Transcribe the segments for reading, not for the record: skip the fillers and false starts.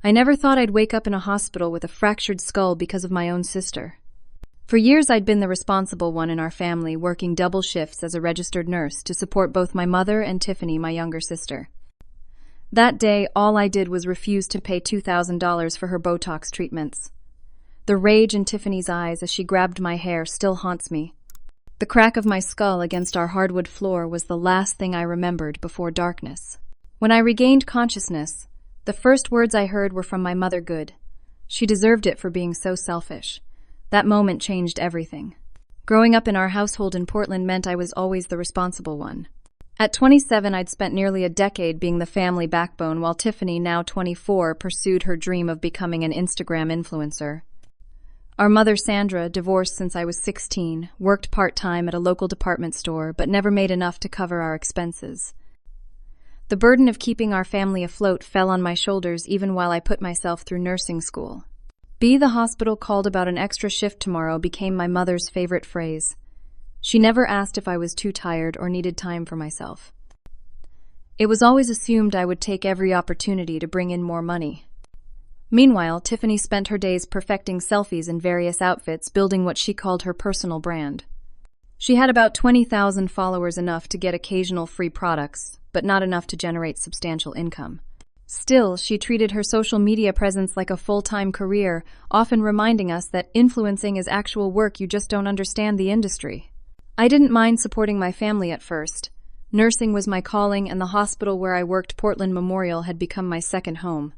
I never thought I'd wake up in a hospital with a fractured skull because of my own sister. For years, I'd been the responsible one in our family, working double shifts as a registered nurse to support both my mother and Tiffany, my younger sister. That day, all I did was refuse to pay $2,000 for her Botox treatments. The rage in Tiffany's eyes as she grabbed my hair still haunts me. The crack of my skull against our hardwood floor was the last thing I remembered before darkness. When I regained consciousness, the first words I heard were from my mother. Good. She deserved it for being so selfish. That moment changed everything. Growing up in our household in Portland meant I was always the responsible one. At 27, I'd spent nearly a decade being the family backbone, while Tiffany, now 24, pursued her dream of becoming an Instagram influencer. Our mother, Sandra, divorced since I was 16, worked part-time at a local department store, but never made enough to cover our expenses. The burden of keeping our family afloat fell on my shoulders even while I put myself through nursing school. The hospital called about an extra shift tomorrow became my mother's favorite phrase. She never asked if I was too tired or needed time for myself. It was always assumed I would take every opportunity to bring in more money. Meanwhile, Tiffany spent her days perfecting selfies in various outfits, building what she called her personal brand. She had about 20,000 followers, enough to get occasional free products, but not enough to generate substantial income. Still, she treated her social media presence like a full-time career, often reminding us that influencing is actual work, you just don't understand the industry. I didn't mind supporting my family at first. Nursing was my calling, and the hospital where I worked, Portland Memorial, had become my second home.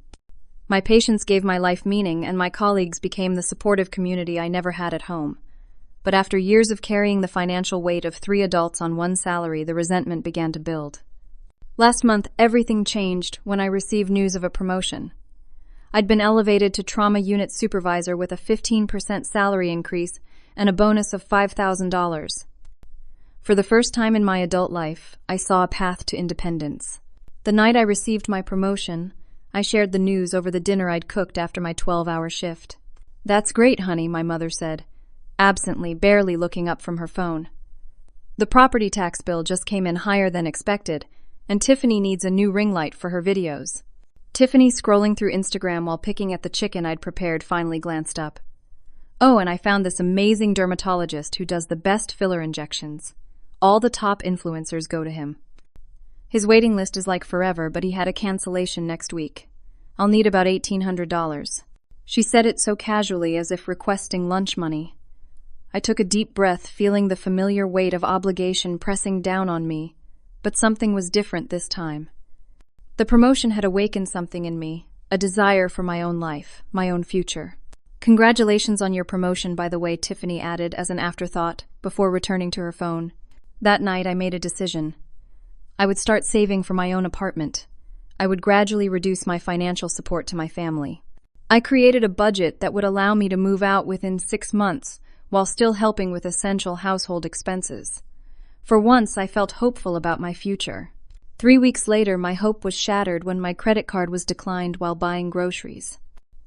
My patients gave my life meaning, and my colleagues became the supportive community I never had at home. But after years of carrying the financial weight of 3 adults on one salary, the resentment began to build. Last month, everything changed when I received news of a promotion. I'd been elevated to trauma unit supervisor with a 15% salary increase and a bonus of $5,000. For the first time in my adult life, I saw a path to independence. The night I received my promotion, I shared the news over the dinner I'd cooked after my 12-hour shift. "That's great, honey," my mother said, absently, barely looking up from her phone. "The property tax bill just came in higher than expected, and Tiffany needs a new ring light for her videos." Tiffany, scrolling through Instagram while picking at the chicken I'd prepared, finally glanced up. "Oh, and I found this amazing dermatologist who does the best filler injections. All the top influencers go to him. His waiting list is like forever, but he had a cancellation next week. I'll need about $1,800. She said it so casually, as if requesting lunch money. I took a deep breath, feeling the familiar weight of obligation pressing down on me. But something was different this time. The promotion had awakened something in me, a desire for my own life, my own future. "Congratulations on your promotion, by the way," Tiffany added as an afterthought, before returning to her phone. That night, I made a decision. I would start saving for my own apartment. I would gradually reduce my financial support to my family. I created a budget that would allow me to move out within 6 months, while still helping with essential household expenses. For once, I felt hopeful about my future. 3 weeks later, my hope was shattered when my credit card was declined while buying groceries.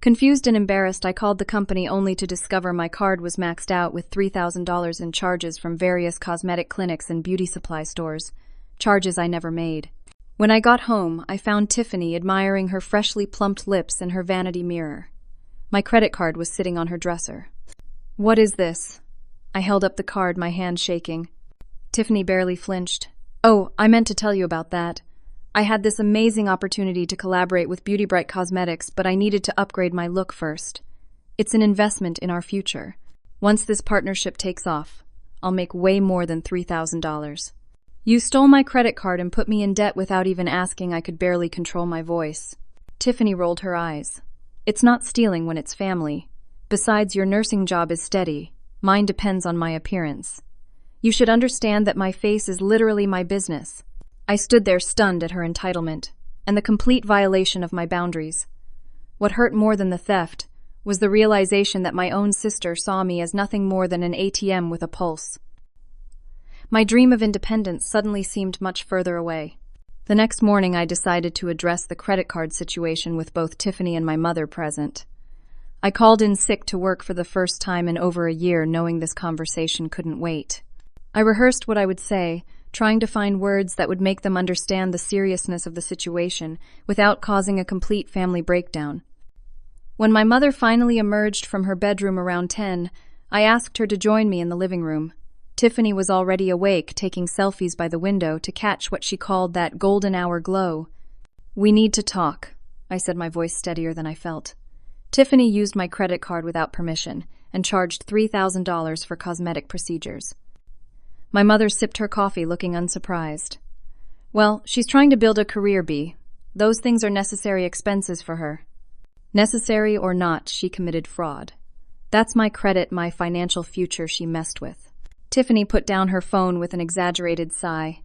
Confused and embarrassed, I called the company only to discover my card was maxed out with $3,000 in charges from various cosmetic clinics and beauty supply stores, charges I never made. When I got home, I found Tiffany admiring her freshly plumped lips in her vanity mirror. My credit card was sitting on her dresser. "What is this?" I held up the card, my hand shaking. Tiffany barely flinched. "Oh, I meant to tell you about that. I had this amazing opportunity to collaborate with Beauty Bright Cosmetics, but I needed to upgrade my look first. It's an investment in our future. Once this partnership takes off, I'll make way more than $3,000. You stole my credit card and put me in debt without even asking." I could barely control my voice. Tiffany rolled her eyes. "It's not stealing when it's family. Besides, your nursing job is steady. Mine depends on my appearance. You should understand that my face is literally my business." I stood there stunned at her entitlement and the complete violation of my boundaries. What hurt more than the theft was the realization that my own sister saw me as nothing more than an ATM with a pulse. My dream of independence suddenly seemed much further away. The next morning, I decided to address the credit card situation with both Tiffany and my mother present. I called in sick to work for the first time in over a year, knowing this conversation couldn't wait. I rehearsed what I would say, trying to find words that would make them understand the seriousness of the situation without causing a complete family breakdown. When my mother finally emerged from her bedroom around 10, I asked her to join me in the living room. Tiffany was already awake, taking selfies by the window to catch what she called that golden hour glow. "We need to talk," I said, my voice steadier than I felt. Tiffany used my credit card without permission and charged $3,000 for cosmetic procedures. My mother sipped her coffee, looking unsurprised. "Well, she's trying to build a career, Bea. Those things are necessary expenses for her." Necessary or not, she committed fraud. That's my credit, my financial future she messed with. Tiffany put down her phone with an exaggerated sigh.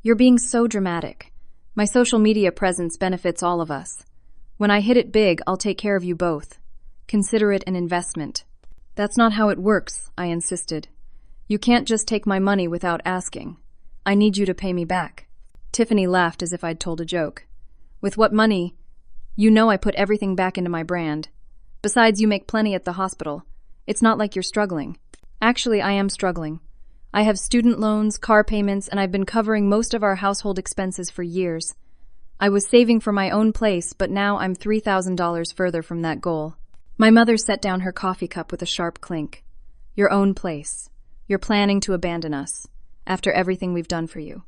"You're being so dramatic. My social media presence benefits all of us. When I hit it big, I'll take care of you both. Consider it an investment." "That's not how it works," I insisted. "You can't just take my money without asking. I need you to pay me back." Tiffany laughed as if I'd told a joke. "With what money? You know I put everything back into my brand. Besides, you make plenty at the hospital. It's not like you're struggling." "Actually, I am struggling. I have student loans, car payments, and I've been covering most of our household expenses for years. I was saving for my own place, but now I'm $3,000 further from that goal." My mother set down her coffee cup with a sharp clink. "Your own place. You're planning to abandon us, after everything we've done for you."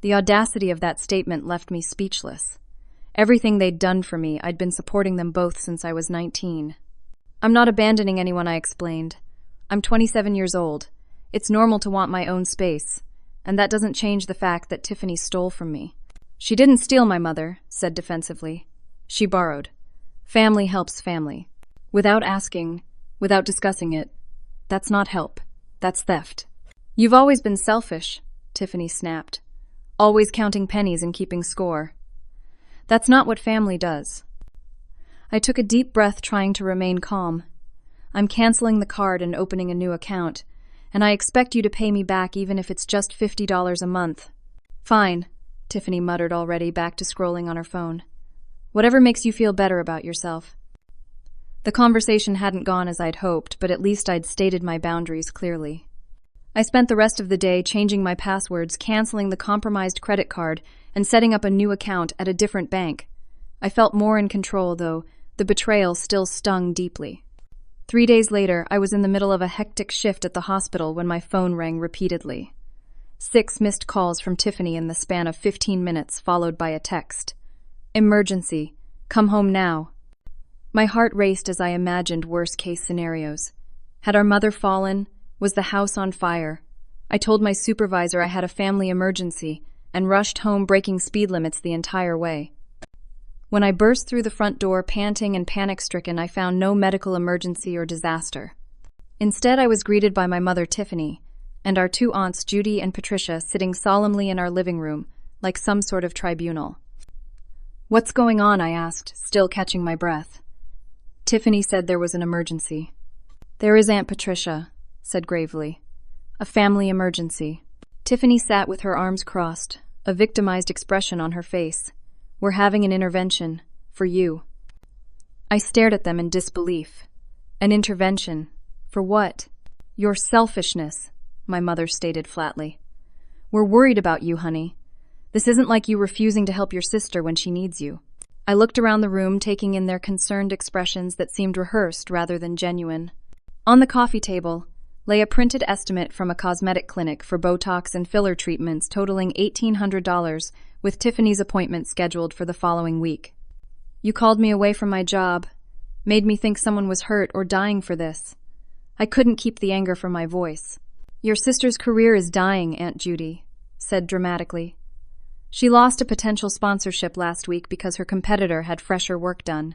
The audacity of that statement left me speechless. Everything they'd done for me, I'd been supporting them both since I was 19. "I'm not abandoning anyone," I explained. "I'm 27 years old. It's normal to want my own space, and that doesn't change the fact that Tiffany stole from me." "She didn't steal," my mother said defensively. "She borrowed. Family helps family. Without asking, without discussing it. That's not help. That's theft." "You've always been selfish," Tiffany snapped. "Always counting pennies and keeping score. That's not what family does." I took a deep breath, trying to remain calm. "I'm canceling the card and opening a new account, and I expect you to pay me back even if it's just $50 a month." "Fine," Tiffany muttered, already back to scrolling on her phone. "Whatever makes you feel better about yourself." The conversation hadn't gone as I'd hoped, but at least I'd stated my boundaries clearly. I spent the rest of the day changing my passwords, canceling the compromised credit card, and setting up a new account at a different bank. I felt more in control, though the betrayal still stung deeply. 3 days later, I was in the middle of a hectic shift at the hospital when my phone rang repeatedly. 6 missed calls from Tiffany in the span of 15 minutes, followed by a text. "Emergency. Come home now." My heart raced as I imagined worst-case scenarios. Had our mother fallen? Was the house on fire? I told my supervisor I had a family emergency and rushed home, breaking speed limits the entire way. When I burst through the front door, panting and panic-stricken, I found no medical emergency or disaster. Instead, I was greeted by my mother, Tiffany, and our 2 aunts, Judy and Patricia, sitting solemnly in our living room, like some sort of tribunal. "What's going on?" I asked, still catching my breath. Tiffany said there was an emergency. "There is, Aunt Patricia," said gravely. "A family emergency." Tiffany sat with her arms crossed, a victimized expression on her face. "We're having an intervention. For you." I stared at them in disbelief. "An intervention? For what?" "Your selfishness," my mother stated flatly. "We're worried about you, honey. This isn't like you refusing to help your sister when she needs you." I looked around the room, taking in their concerned expressions that seemed rehearsed rather than genuine. On the coffee table lay a printed estimate from a cosmetic clinic for Botox and filler treatments totaling $1,800, with Tiffany's appointment scheduled for the following week. "You called me away from my job, made me think someone was hurt or dying for this." I couldn't keep the anger from my voice. "Your sister's career is dying," Aunt Judy said dramatically. "She lost a potential sponsorship last week because her competitor had fresher work done.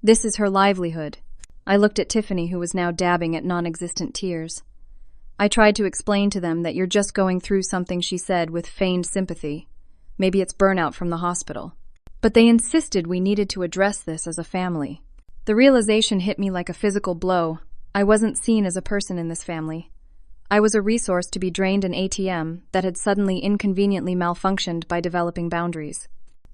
This is her livelihood." I looked at Tiffany, who was now dabbing at non-existent tears. I tried to explain to them that you're just going through something, she said with feigned sympathy. Maybe it's burnout from the hospital. But they insisted we needed to address this as a family. The realization hit me like a physical blow. I wasn't seen as a person in this family. I was a resource to be drained, an ATM that had suddenly inconveniently malfunctioned by developing boundaries.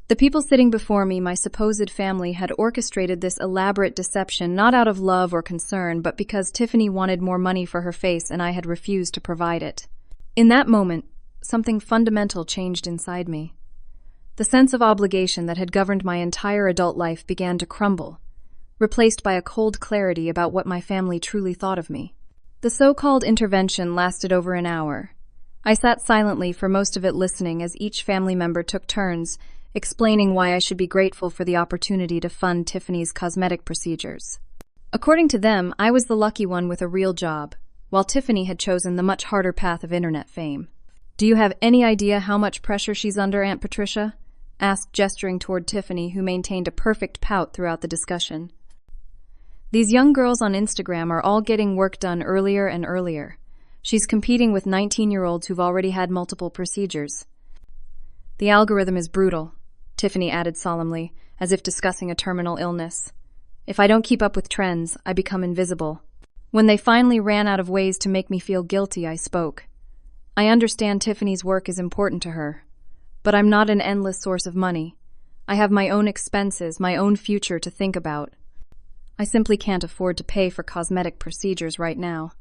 The people sitting before me, my supposed family, had orchestrated this elaborate deception not out of love or concern, but because Tiffany wanted more money for her face and I had refused to provide it. In that moment, something fundamental changed inside me. The sense of obligation that had governed my entire adult life began to crumble. replaced by a cold clarity about what my family truly thought of me. The so-called intervention lasted over an hour. I sat silently for most of it, listening as each family member took turns, explaining why I should be grateful for the opportunity to fund Tiffany's cosmetic procedures. According to them, I was the lucky one with a real job, while Tiffany had chosen the much harder path of internet fame. "Do you have any idea how much pressure she's under, Aunt Patricia?" asked, gesturing toward Tiffany, who maintained a perfect pout throughout the discussion. "These young girls on Instagram are all getting work done earlier and earlier. She's competing with 19-year-olds who've already had multiple procedures. The algorithm is brutal," Tiffany added solemnly, as if discussing a terminal illness. "If I don't keep up with trends, I become invisible." When they finally ran out of ways to make me feel guilty, I spoke. "I understand Tiffany's work is important to her, but I'm not an endless source of money. I have my own expenses, my own future to think about. I simply can't afford to pay for cosmetic procedures right now."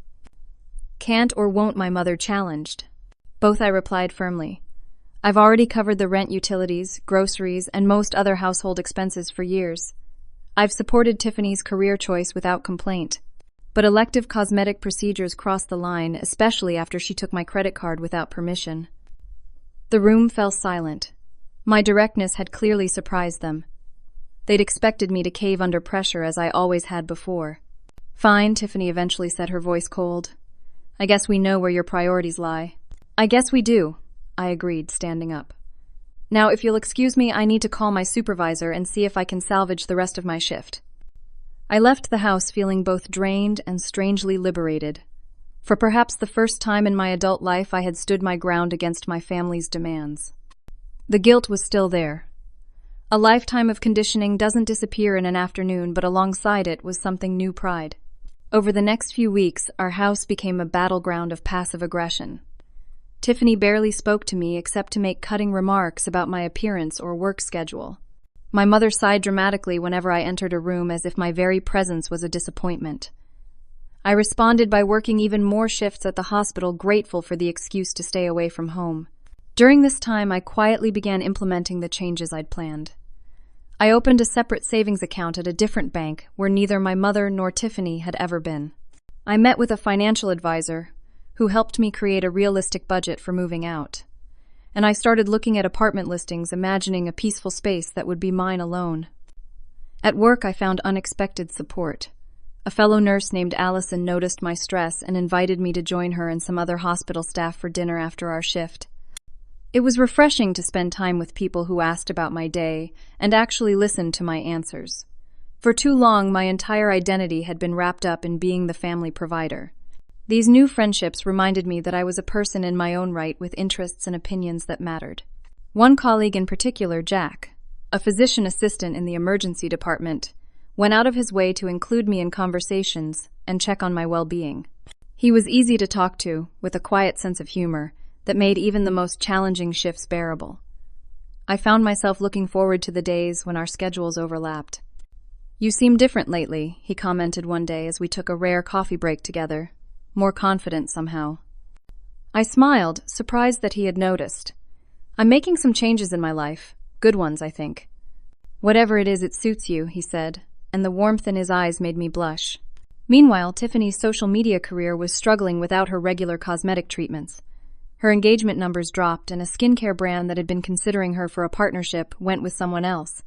"Can't or won't," my mother challenged. "Both," I replied firmly. "I've already covered the rent, utilities, groceries, and most other household expenses for years. I've supported Tiffany's career choice without complaint. But elective cosmetic procedures crossed the line, especially after she took my credit card without permission." The room fell silent. My directness had clearly surprised them. They'd expected me to cave under pressure, as I always had before. "Fine," Tiffany eventually said, her voice cold. "I guess we know where your priorities lie." "I guess we do," I agreed, standing up. "Now, if you'll excuse me, I need to call my supervisor and see if I can salvage the rest of my shift." I left the house feeling both drained and strangely liberated. For perhaps the first time in my adult life, I had stood my ground against my family's demands. The guilt was still there. A lifetime of conditioning doesn't disappear in an afternoon, but alongside it was something new: pride. Over the next few weeks, our house became a battleground of passive aggression. Tiffany barely spoke to me except to make cutting remarks about my appearance or work schedule. My mother sighed dramatically whenever I entered a room, as if my very presence was a disappointment. I responded by working even more shifts at the hospital, grateful for the excuse to stay away from home. During this time, I quietly began implementing the changes I'd planned. I opened a separate savings account at a different bank where neither my mother nor Tiffany had ever been. I met with a financial advisor who helped me create a realistic budget for moving out. And I started looking at apartment listings, imagining a peaceful space that would be mine alone. At work, I found unexpected support. A fellow nurse named Allison noticed my stress and invited me to join her and some other hospital staff for dinner after our shift. It was refreshing to spend time with people who asked about my day and actually listened to my answers. For too long, my entire identity had been wrapped up in being the family provider. These new friendships reminded me that I was a person in my own right with interests and opinions that mattered. One colleague in particular, Jack, a physician assistant in the emergency department, went out of his way to include me in conversations and check on my well-being. He was easy to talk to, with a quiet sense of humor that made even the most challenging shifts bearable. I found myself looking forward to the days when our schedules overlapped. "You seem different lately," he commented one day as we took a rare coffee break together. "More confident somehow." I smiled, surprised that he had noticed. "I'm making some changes in my life. Good ones, I think." "Whatever it is, it suits you," he said, and the warmth in his eyes made me blush. Meanwhile, Tiffany's social media career was struggling without her regular cosmetic treatments. Her engagement numbers dropped, and a skincare brand that had been considering her for a partnership went with someone else.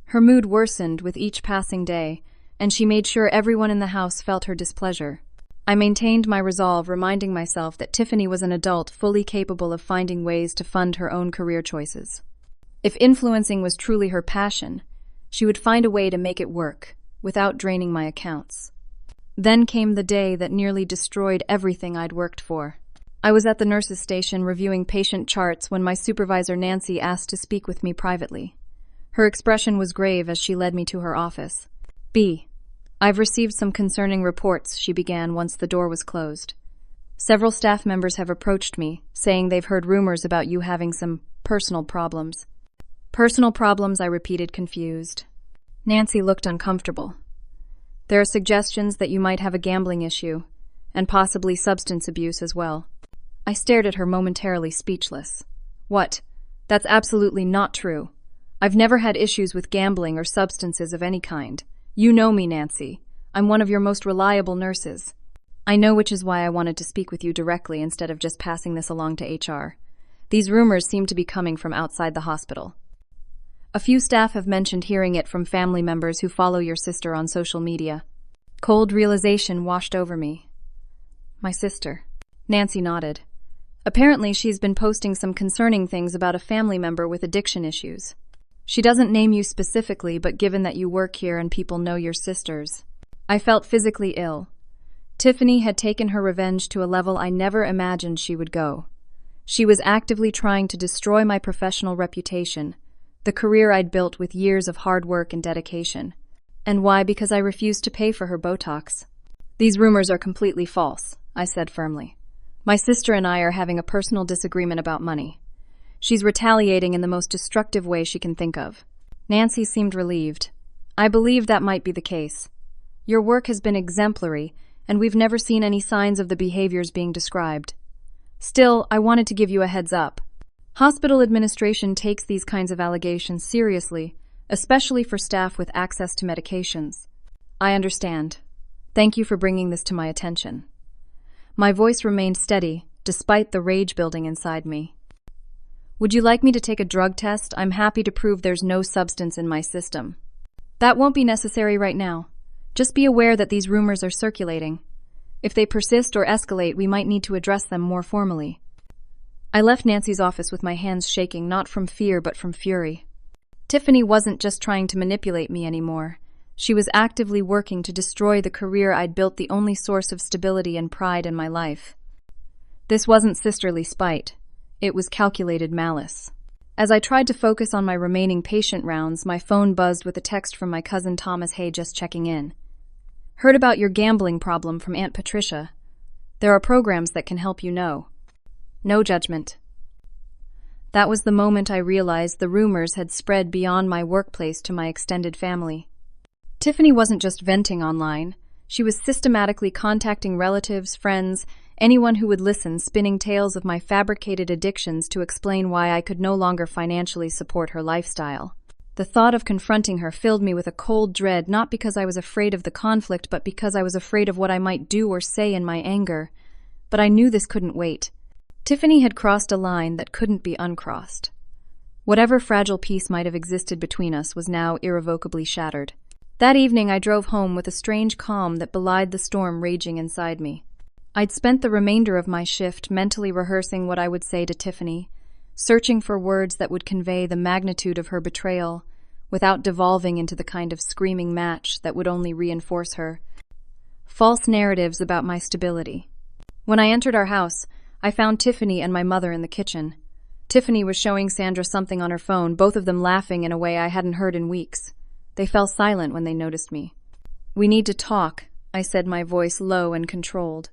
Her mood worsened with each passing day, and she made sure everyone in the house felt her displeasure. I maintained my resolve, reminding myself that Tiffany was an adult fully capable of finding ways to fund her own career choices. If influencing was truly her passion, she would find a way to make it work, without draining my accounts. Then came the day that nearly destroyed everything I'd worked for. I was at the nurse's station reviewing patient charts when my supervisor Nancy asked to speak with me privately. Her expression was grave as she led me to her office. "I've received some concerning reports," she began once the door was closed. "Several staff members have approached me, saying they've heard rumors about you having some personal problems." "Personal problems?" I repeated, confused. Nancy looked uncomfortable. "There are suggestions that you might have a gambling issue, and possibly substance abuse as well." I stared at her, momentarily speechless. "What? That's absolutely not true. I've never had issues with gambling or substances of any kind. You know me, Nancy. I'm one of your most reliable nurses. I know, which is why I wanted to speak with you directly instead of just passing this along to HR. These rumors seem to be coming from outside the hospital. A few staff have mentioned hearing it from family members who follow your sister on social media. Cold realization washed over me. My sister. Nancy nodded. Apparently, she's been posting some concerning things about a family member with addiction issues. She doesn't name you specifically, but given that you work here and people know your sisters, I felt physically ill. Tiffany had taken her revenge to a level I never imagined she would go. She was actively trying to destroy my professional reputation, the career I'd built with years of hard work and dedication. And why? Because I refused to pay for her Botox. These rumors are completely false, I said firmly. My sister and I are having a personal disagreement about money. She's retaliating in the most destructive way she can think of. Nancy seemed relieved. I believe that might be the case. Your work has been exemplary, and we've never seen any signs of the behaviors being described. Still, I wanted to give you a heads up. Hospital administration takes these kinds of allegations seriously, especially for staff with access to medications. I understand. Thank you for bringing this to my attention. My voice remained steady, despite the rage building inside me. Would you like me to take a drug test? I'm happy to prove there's no substance in my system. That won't be necessary right now. Just be aware that these rumors are circulating. If they persist or escalate, we might need to address them more formally. I left Nancy's office with my hands shaking, not from fear but from fury. Tiffany wasn't just trying to manipulate me anymore. She was actively working to destroy the career I'd built, the only source of stability and pride in my life. This wasn't sisterly spite. It was calculated malice. As I tried to focus on my remaining patient rounds, my phone buzzed with a text from my cousin Thomas. Hey, just checking in. Heard about your gambling problem from Aunt Patricia. There are programs that can help, you know. No judgment. That was the moment I realized the rumors had spread beyond my workplace to my extended family. Tiffany wasn't just venting online. She was systematically contacting relatives, friends, anyone who would listen, spinning tales of my fabricated addictions to explain why I could no longer financially support her lifestyle. The thought of confronting her filled me with a cold dread, not because I was afraid of the conflict, but because I was afraid of what I might do or say in my anger. But I knew this couldn't wait. Tiffany had crossed a line that couldn't be uncrossed. Whatever fragile peace might have existed between us was now irrevocably shattered. That evening I drove home with a strange calm that belied the storm raging inside me. I'd spent the remainder of my shift mentally rehearsing what I would say to Tiffany, searching for words that would convey the magnitude of her betrayal without devolving into the kind of screaming match that would only reinforce her. False narratives about my stability. When I entered our house, I found Tiffany and my mother in the kitchen. Tiffany was showing Sandra something on her phone, both of them laughing in a way I hadn't heard in weeks. They fell silent when they noticed me. We need to talk, I said, my voice low and controlled.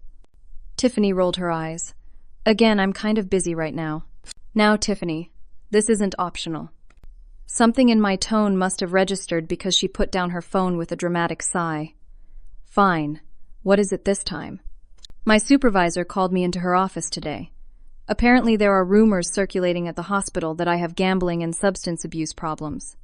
Tiffany rolled her eyes. Again, I'm kind of busy right now. Now, Tiffany, this isn't optional. Something in my tone must have registered because she put down her phone with a dramatic sigh. Fine. What is it this time? My supervisor called me into her office today. Apparently there are rumors circulating at the hospital that I have gambling and substance abuse problems.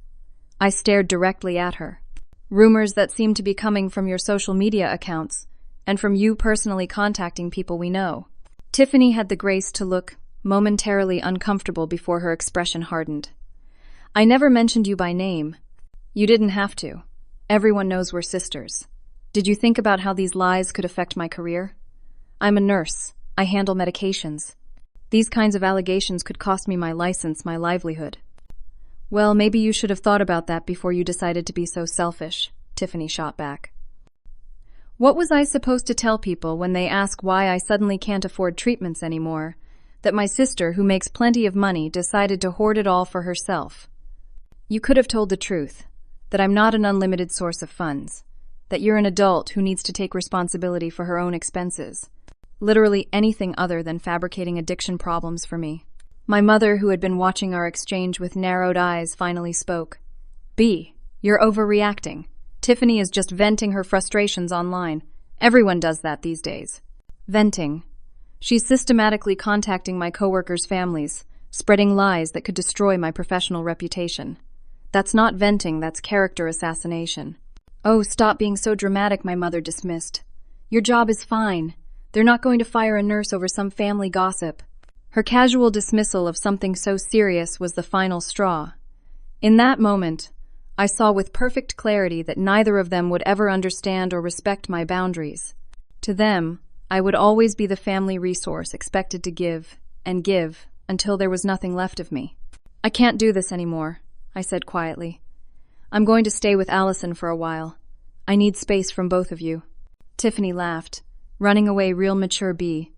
I stared directly at her. Rumors that seem to be coming from your social media accounts, and from you personally contacting people we know. Tiffany had the grace to look momentarily uncomfortable before her expression hardened. I never mentioned you by name. You didn't have to. Everyone knows we're sisters. Did you think about how these lies could affect my career? I'm a nurse. I handle medications. These kinds of allegations could cost me my license, my livelihood. Well, maybe you should have thought about that before you decided to be so selfish, Tiffany shot back. What was I supposed to tell people when they ask why I suddenly can't afford treatments anymore? That my sister, who makes plenty of money, decided to hoard it all for herself. You could have told the truth, that I'm not an unlimited source of funds, that you're an adult who needs to take responsibility for her own expenses. Literally anything other than fabricating addiction problems for me. My mother, who had been watching our exchange with narrowed eyes, finally spoke. B, you're overreacting. Tiffany is just venting her frustrations online. Everyone does that these days. Venting. She's systematically contacting my coworkers' families, spreading lies that could destroy my professional reputation. That's not venting, that's character assassination. "Oh, stop being so dramatic," my mother dismissed. "Your job is fine. They're not going to fire a nurse over some family gossip." Her casual dismissal of something so serious was the final straw. In that moment, I saw with perfect clarity that neither of them would ever understand or respect my boundaries. To them, I would always be the family resource expected to give and give until there was nothing left of me. "I can't do this anymore," I said quietly. "I'm going to stay with Allison for a while. I need space from both of you." Tiffany laughed, running away real mature B.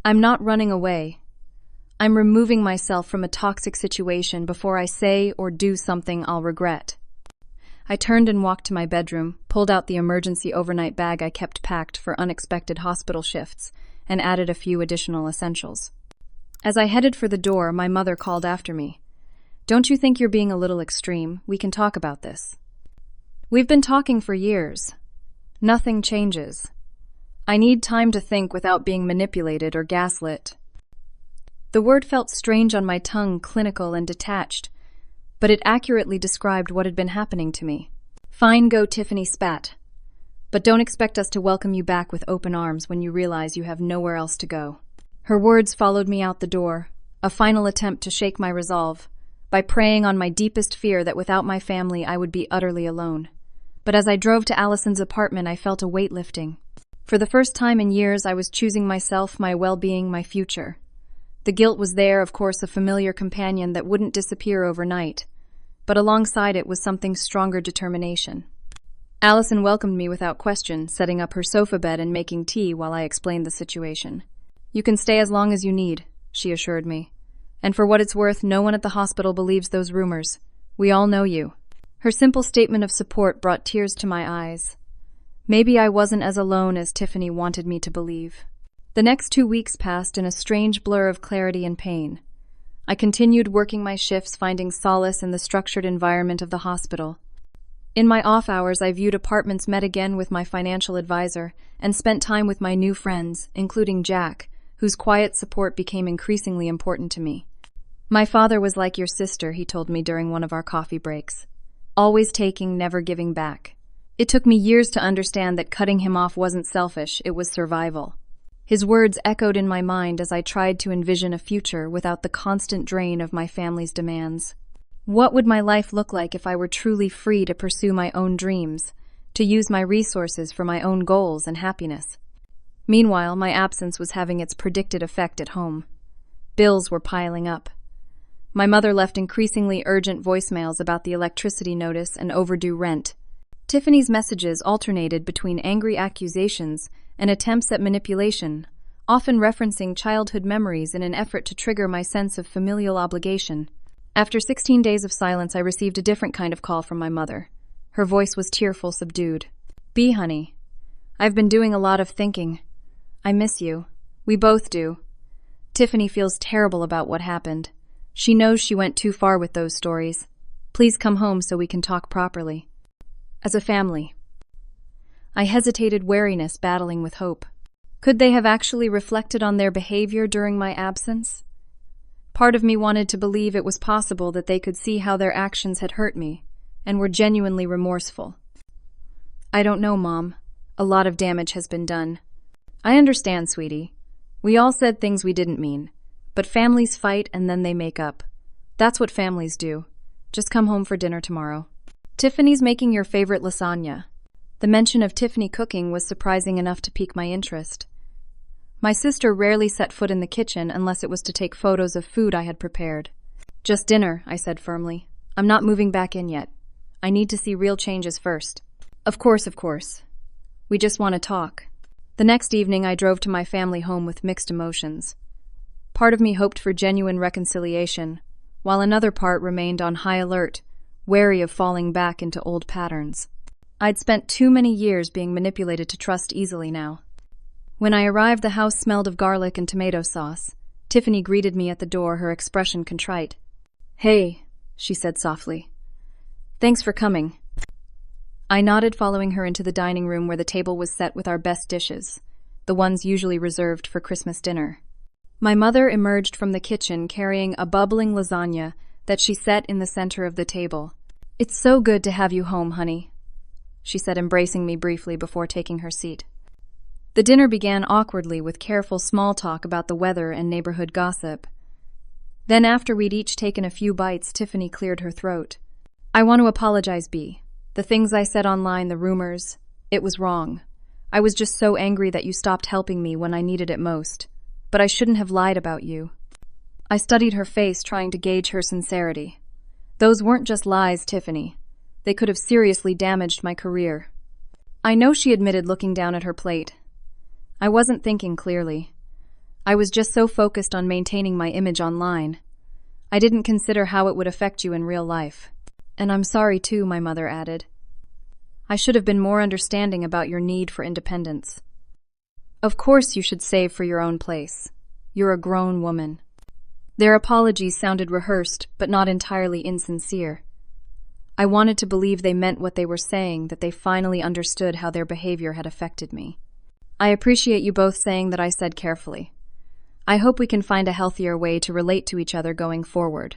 "I'm not running away. I'm removing myself from a toxic situation before I say or do something I'll regret." I turned and walked to my bedroom, pulled out the emergency overnight bag I kept packed for unexpected hospital shifts, and added a few additional essentials. As I headed for the door, my mother called after me. "Don't you think you're being a little extreme? We can talk about this." "We've been talking for years. Nothing changes. I need time to think without being manipulated or gaslit." The word felt strange on my tongue, clinical and detached, but it accurately described what had been happening to me. "Fine, go," Tiffany spat. "But don't expect us to welcome you back with open arms when you realize you have nowhere else to go." Her words followed me out the door, a final attempt to shake my resolve, by preying on my deepest fear that without my family I would be utterly alone. But as I drove to Allison's apartment, I felt a weight lifting. For the first time in years, I was choosing myself, my well-being, my future. The guilt was there, of course, a familiar companion that wouldn't disappear overnight, but alongside it was something stronger: determination. Allison welcomed me without question, setting up her sofa bed and making tea while I explained the situation. "You can stay as long as you need," she assured me. "And for what it's worth, no one at the hospital believes those rumors. We all know you." Her simple statement of support brought tears to my eyes. Maybe I wasn't as alone as Tiffany wanted me to believe. The next 2 weeks passed in a strange blur of clarity and pain. I continued working my shifts, finding solace in the structured environment of the hospital. In my off hours, I viewed apartments, met again with my financial advisor, and spent time with my new friends, including Jack, whose quiet support became increasingly important to me. "My father was like your sister," he told me during one of our coffee breaks. "Always taking, never giving back." It took me years to understand that cutting him off wasn't selfish, it was survival. His words echoed in my mind as I tried to envision a future without the constant drain of my family's demands. What would my life look like if I were truly free to pursue my own dreams, to use my resources for my own goals and happiness? Meanwhile, my absence was having its predicted effect at home. Bills were piling up. My mother left increasingly urgent voicemails about the electricity notice and overdue rent. Tiffany's messages alternated between angry accusations and attempts at manipulation, often referencing childhood memories in an effort to trigger my sense of familial obligation. After 16 days of silence, I received a different kind of call from my mother. Her voice was tearful, subdued. "B, honey, I've been doing a lot of thinking. I miss you. We both do. Tiffany feels terrible about what happened. She knows she went too far with those stories. Please come home so we can talk properly. As a family." I hesitated, wariness battling with hope. Could they have actually reflected on their behavior during my absence? Part of me wanted to believe it was possible that they could see how their actions had hurt me, and were genuinely remorseful. "I don't know, Mom. A lot of damage has been done." "I understand, sweetie. We all said things we didn't mean. But families fight and then they make up. That's what families do. Just come home for dinner tomorrow. Tiffany's making your favorite lasagna." The mention of Tiffany cooking was surprising enough to pique my interest. My sister rarely set foot in the kitchen unless it was to take photos of food I had prepared. "Just dinner," I said firmly. "I'm not moving back in yet. I need to see real changes first." Of course. We just want to talk." The next evening, I drove to my family home with mixed emotions. Part of me hoped for genuine reconciliation, while another part remained on high alert, wary of falling back into old patterns. I'd spent too many years being manipulated to trust easily now. When I arrived, the house smelled of garlic and tomato sauce. Tiffany greeted me at the door, her expression contrite. "Hey," she said softly. "Thanks for coming." I nodded, following her into the dining room where the table was set with our best dishes, the ones usually reserved for Christmas dinner. My mother emerged from the kitchen carrying a bubbling lasagna that she set in the center of the table. "It's so good to have you home, honey." she said, embracing me briefly before taking her seat. The dinner began awkwardly with careful small talk about the weather and neighborhood gossip. Then after we'd each taken a few bites, Tiffany cleared her throat. I want to apologize, B. The things I said online, the rumors, it was wrong. I was just so angry that you stopped helping me when I needed it most. But I shouldn't have lied about you. I studied her face, trying to gauge her sincerity. Those weren't just lies, Tiffany. They could have seriously damaged my career. I know, she admitted, looking down at her plate. I wasn't thinking clearly. I was just so focused on maintaining my image online. I didn't consider how it would affect you in real life. And I'm sorry too, my mother added. I should have been more understanding about your need for independence. Of course you should save for your own place. You're a grown woman. Their apologies sounded rehearsed, but not entirely insincere. I wanted to believe they meant what they were saying, that they finally understood how their behavior had affected me. I appreciate you both saying that I said carefully. I hope we can find a healthier way to relate to each other going forward,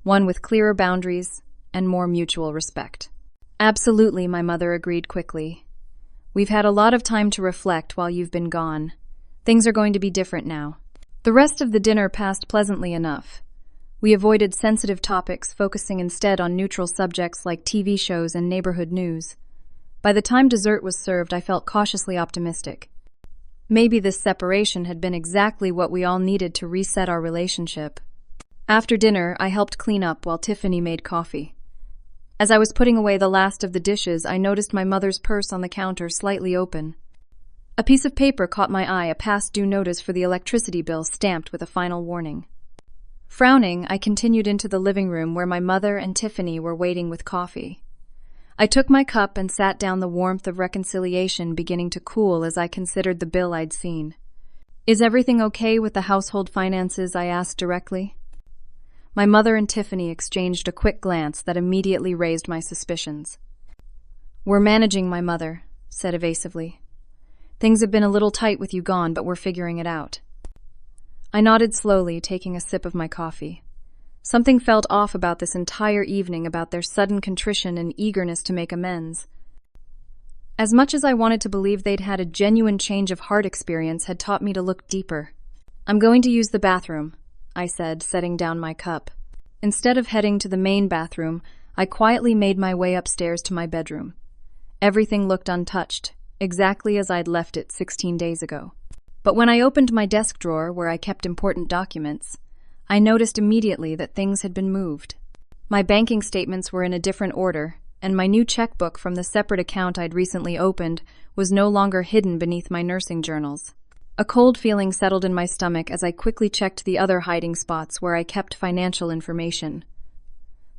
one with clearer boundaries and more mutual respect. Absolutely, my mother agreed quickly. We've had a lot of time to reflect while you've been gone. Things are going to be different now. The rest of the dinner passed pleasantly enough. We avoided sensitive topics, focusing instead on neutral subjects like TV shows and neighborhood news. By the time dessert was served, I felt cautiously optimistic. Maybe this separation had been exactly what we all needed to reset our relationship. After dinner, I helped clean up while Tiffany made coffee. As I was putting away the last of the dishes, I noticed my mother's purse on the counter slightly open. A piece of paper caught my eye, a past due notice for the electricity bill stamped with a final warning. Frowning, I continued into the living room where my mother and Tiffany were waiting with coffee. I took my cup and sat down, the warmth of reconciliation beginning to cool as I considered the bill I'd seen. Is everything okay with the household finances? I asked directly. My mother and Tiffany exchanged a quick glance that immediately raised my suspicions. We're managing, my mother said evasively. Things have been a little tight with you gone, but we're figuring it out. I nodded slowly, taking a sip of my coffee. Something felt off about this entire evening, about their sudden contrition and eagerness to make amends. As much as I wanted to believe they'd had a genuine change of heart, experience had taught me to look deeper. I'm going to use the bathroom, I said, setting down my cup. Instead of heading to the main bathroom, I quietly made my way upstairs to my bedroom. Everything looked untouched, exactly as I'd left it 16 days ago. But when I opened my desk drawer where I kept important documents, I noticed immediately that things had been moved. My banking statements were in a different order, and my new checkbook from the separate account I'd recently opened was no longer hidden beneath my nursing journals. A cold feeling settled in my stomach as I quickly checked the other hiding spots where I kept financial information.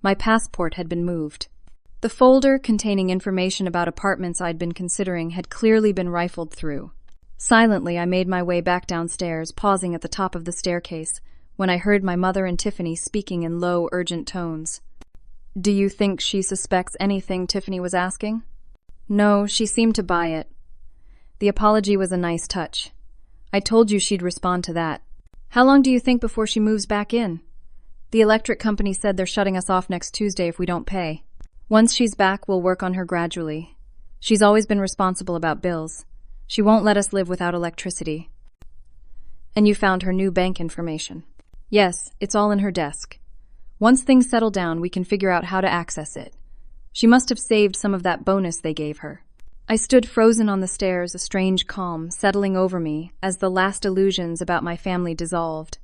My passport had been moved. The folder containing information about apartments I'd been considering had clearly been rifled through. Silently, I made my way back downstairs, pausing at the top of the staircase, when I heard my mother and Tiffany speaking in low, urgent tones. Do you think she suspects anything? Tiffany was asking. No, she seemed to buy it. The apology was a nice touch. I told you she'd respond to that. How long do you think before she moves back in? The electric company said they're shutting us off next Tuesday if we don't pay. Once she's back, we'll work on her gradually. She's always been responsible about bills. She won't let us live without electricity. And you found her new bank information? Yes, it's all in her desk. Once things settle down, we can figure out how to access it. She must have saved some of that bonus they gave her. I stood frozen on the stairs, a strange calm settling over me as the last illusions about my family dissolved.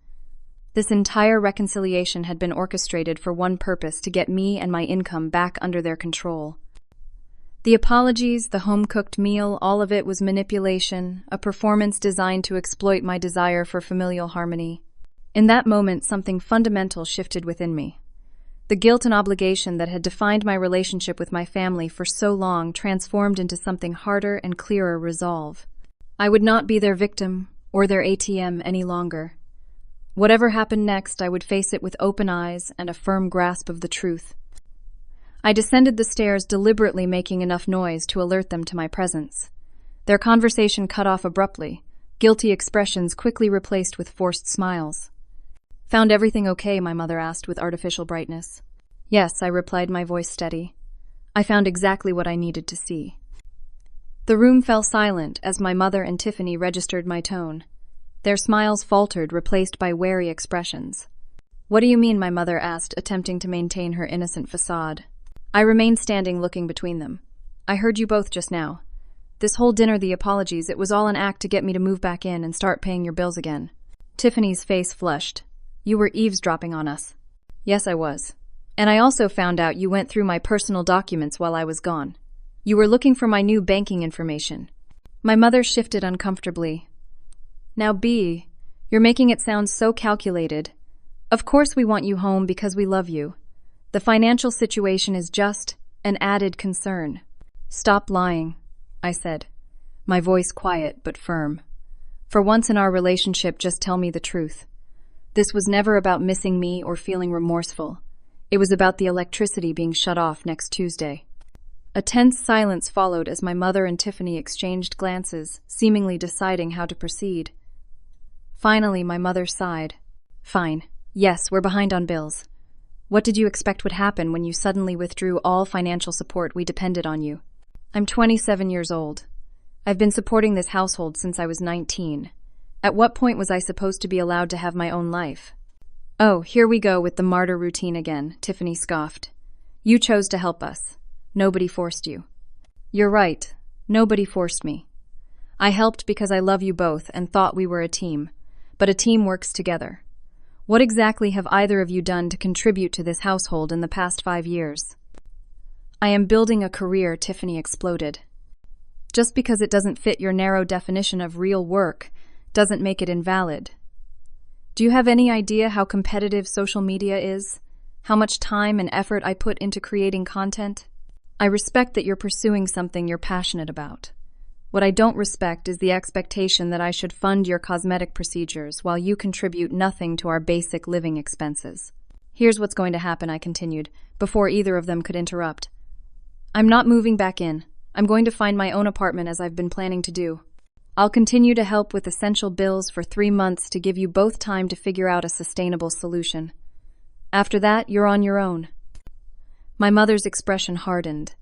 This entire reconciliation had been orchestrated for one purpose: to get me and my income back under their control. The apologies, the home-cooked meal, all of it was manipulation, a performance designed to exploit my desire for familial harmony. In that moment, something fundamental shifted within me. The guilt and obligation that had defined my relationship with my family for so long transformed into something harder and clearer: resolve. I would not be their victim or their ATM any longer. Whatever happened next, I would face it with open eyes and a firm grasp of the truth. I descended the stairs, deliberately making enough noise to alert them to my presence. Their conversation cut off abruptly, guilty expressions quickly replaced with forced smiles. Found everything okay? My mother asked with artificial brightness. Yes, I replied, my voice steady. I found exactly what I needed to see. The room fell silent as my mother and Tiffany registered my tone. Their smiles faltered, replaced by wary expressions. "What do you mean?" my mother asked, attempting to maintain her innocent facade. I remained standing, looking between them. "I heard you both just now. This whole dinner, the apologies, it was all an act to get me to move back in and start paying your bills again." Tiffany's face flushed. "You were eavesdropping on us." "Yes, I was. And I also found out you went through my personal documents while I was gone. You were looking for my new banking information." My mother shifted uncomfortably. "Now, B, you're making it sound so calculated. Of course we want you home because we love you. The financial situation is just an added concern." "Stop lying," I said, my voice quiet but firm. "For once in our relationship, just tell me the truth. This was never about missing me or feeling remorseful. It was about the electricity being shut off next Tuesday." A tense silence followed as my mother and Tiffany exchanged glances, seemingly deciding how to proceed. Finally, my mother sighed. "Fine. Yes, we're behind on bills. What did you expect would happen when you suddenly withdrew all financial support we depended on you? I'm 27 years old. I've been supporting this household since I was 19. At what point was I supposed to be allowed to have my own life?" "Oh, here we go with the martyr routine again," Tiffany scoffed. "You chose to help us. Nobody forced you." "You're right. Nobody forced me. I helped because I love you both and thought we were a team. But a team works together. What exactly have either of you done to contribute to this household in the past 5 years?" "I am building a career," Tiffany exploded. "Just because it doesn't fit your narrow definition of real work doesn't make it invalid. Do you have any idea how competitive social media is? How much time and effort I put into creating content? I respect that you're pursuing something you're passionate about. What I don't respect is the expectation that I should fund your cosmetic procedures while you contribute nothing to our basic living expenses." "Here's what's going to happen," I continued, before either of them could interrupt. "I'm not moving back in. I'm going to find my own apartment as I've been planning to do. I'll continue to help with essential bills for 3 months to give you both time to figure out a sustainable solution. After that, you're on your own." My mother's expression hardened.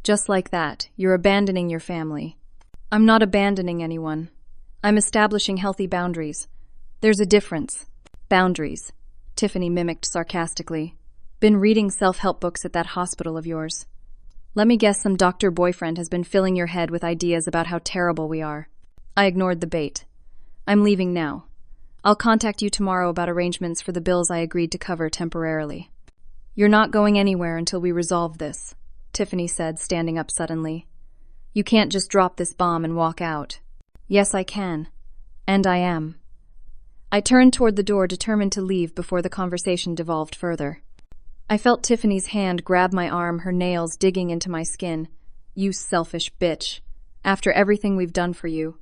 "Just like that, you're abandoning your family." "I'm not abandoning anyone. I'm establishing healthy boundaries. There's a difference." "Boundaries," Tiffany mimicked sarcastically. "Been reading self-help books at that hospital of yours. Let me guess, some doctor boyfriend has been filling your head with ideas about how terrible we are." I ignored the bait. "I'm leaving now. I'll contact you tomorrow about arrangements for the bills I agreed to cover temporarily." "You're not going anywhere until we resolve this," Tiffany said, standing up suddenly. "You can't just drop this bomb and walk out." "Yes, I can. And I am." I turned toward the door, determined to leave before the conversation devolved further. I felt Tiffany's hand grab my arm, her nails digging into my skin. "You selfish bitch. After everything we've done for you."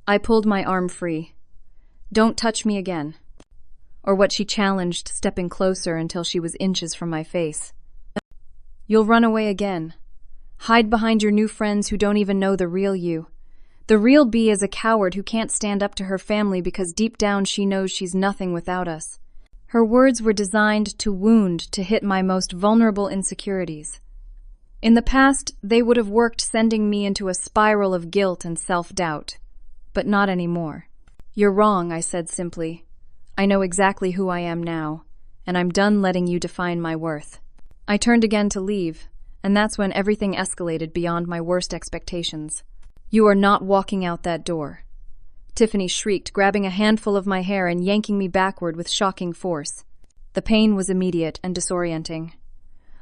I pulled my arm free. "Don't touch me again." Or what she challenged, stepping closer until she was inches from my face. "You'll run away again. Hide behind your new friends who don't even know the real you. The real B is a coward who can't stand up to her family because deep down she knows she's nothing without us." Her words were designed to wound, to hit my most vulnerable insecurities. In the past, they would have worked, sending me into a spiral of guilt and self-doubt. But not anymore. "You're wrong," I said simply. "I know exactly who I am now, and I'm done letting you define my worth." I turned again to leave, and that's when everything escalated beyond my worst expectations. "You are not walking out that door," Tiffany shrieked, grabbing a handful of my hair and yanking me backward with shocking force. The pain was immediate and disorienting.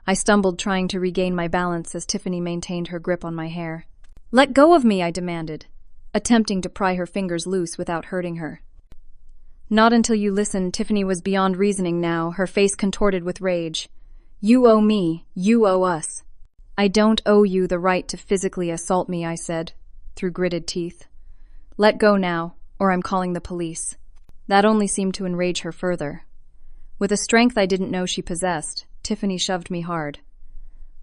I stumbled, trying to regain my balance as Tiffany maintained her grip on my hair. "Let go of me," I demanded, attempting to pry her fingers loose without hurting her. "Not until you listen." Tiffany was beyond reasoning now, her face contorted with rage. "You owe me. You owe us." "I don't owe you the right to physically assault me," I said, through gritted teeth. "Let go now, or I'm calling the police." That only seemed to enrage her further. With a strength I didn't know she possessed, Tiffany shoved me hard.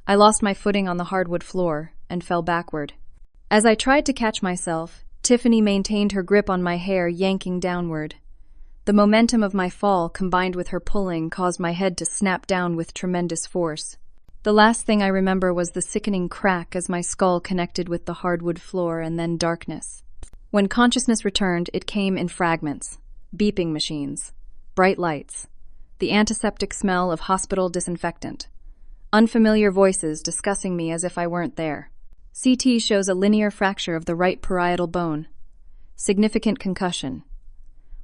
I lost my footing on the hardwood floor and fell backward. As I tried to catch myself, Tiffany maintained her grip on my hair, yanking downward. The momentum of my fall, combined with her pulling, caused my head to snap down with tremendous force. The last thing I remember was the sickening crack as my skull connected with the hardwood floor and then darkness. When consciousness returned, it came in fragments. Beeping machines. Bright lights. The antiseptic smell of hospital disinfectant. Unfamiliar voices discussing me as if I weren't there. CT shows a linear fracture of the right parietal bone. Significant concussion.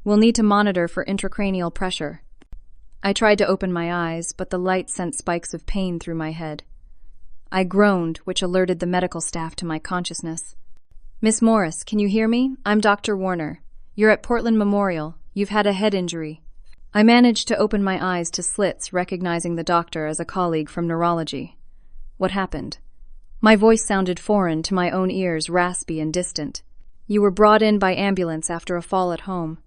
We'll need to monitor for intracranial pressure. I tried to open my eyes, but the light sent spikes of pain through my head. I groaned, which alerted the medical staff to my consciousness. Miss Morris, can you hear me? I'm Dr. Warner. You're at Portland Memorial. You've had a head injury. I managed to open my eyes to slits, recognizing the doctor as a colleague from neurology. What happened? My voice sounded foreign to my own ears, raspy and distant. You were brought in by ambulance after a fall at home.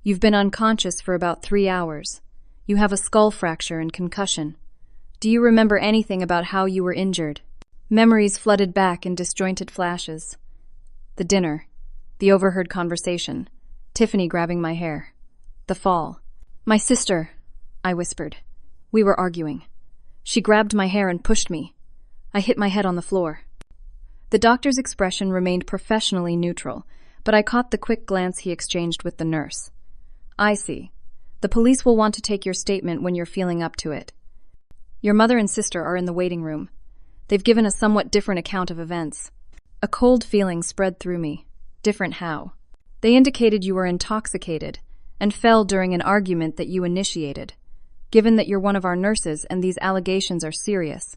You've been unconscious for about 3 hours. You have a skull fracture and concussion. Do you remember anything about how you were injured? Memories flooded back in disjointed flashes. The dinner. The overheard conversation. Tiffany grabbing my hair. The fall. My sister, I whispered. We were arguing. She grabbed my hair and pushed me. I hit my head on the floor. The doctor's expression remained professionally neutral, but I caught the quick glance he exchanged with the nurse. I see. The police will want to take your statement when you're feeling up to it. Your mother and sister are in the waiting room. They've given a somewhat different account of events. A cold feeling spread through me. Different how? They indicated you were intoxicated and fell during an argument that you initiated. Given that you're one of our nurses and these allegations are serious,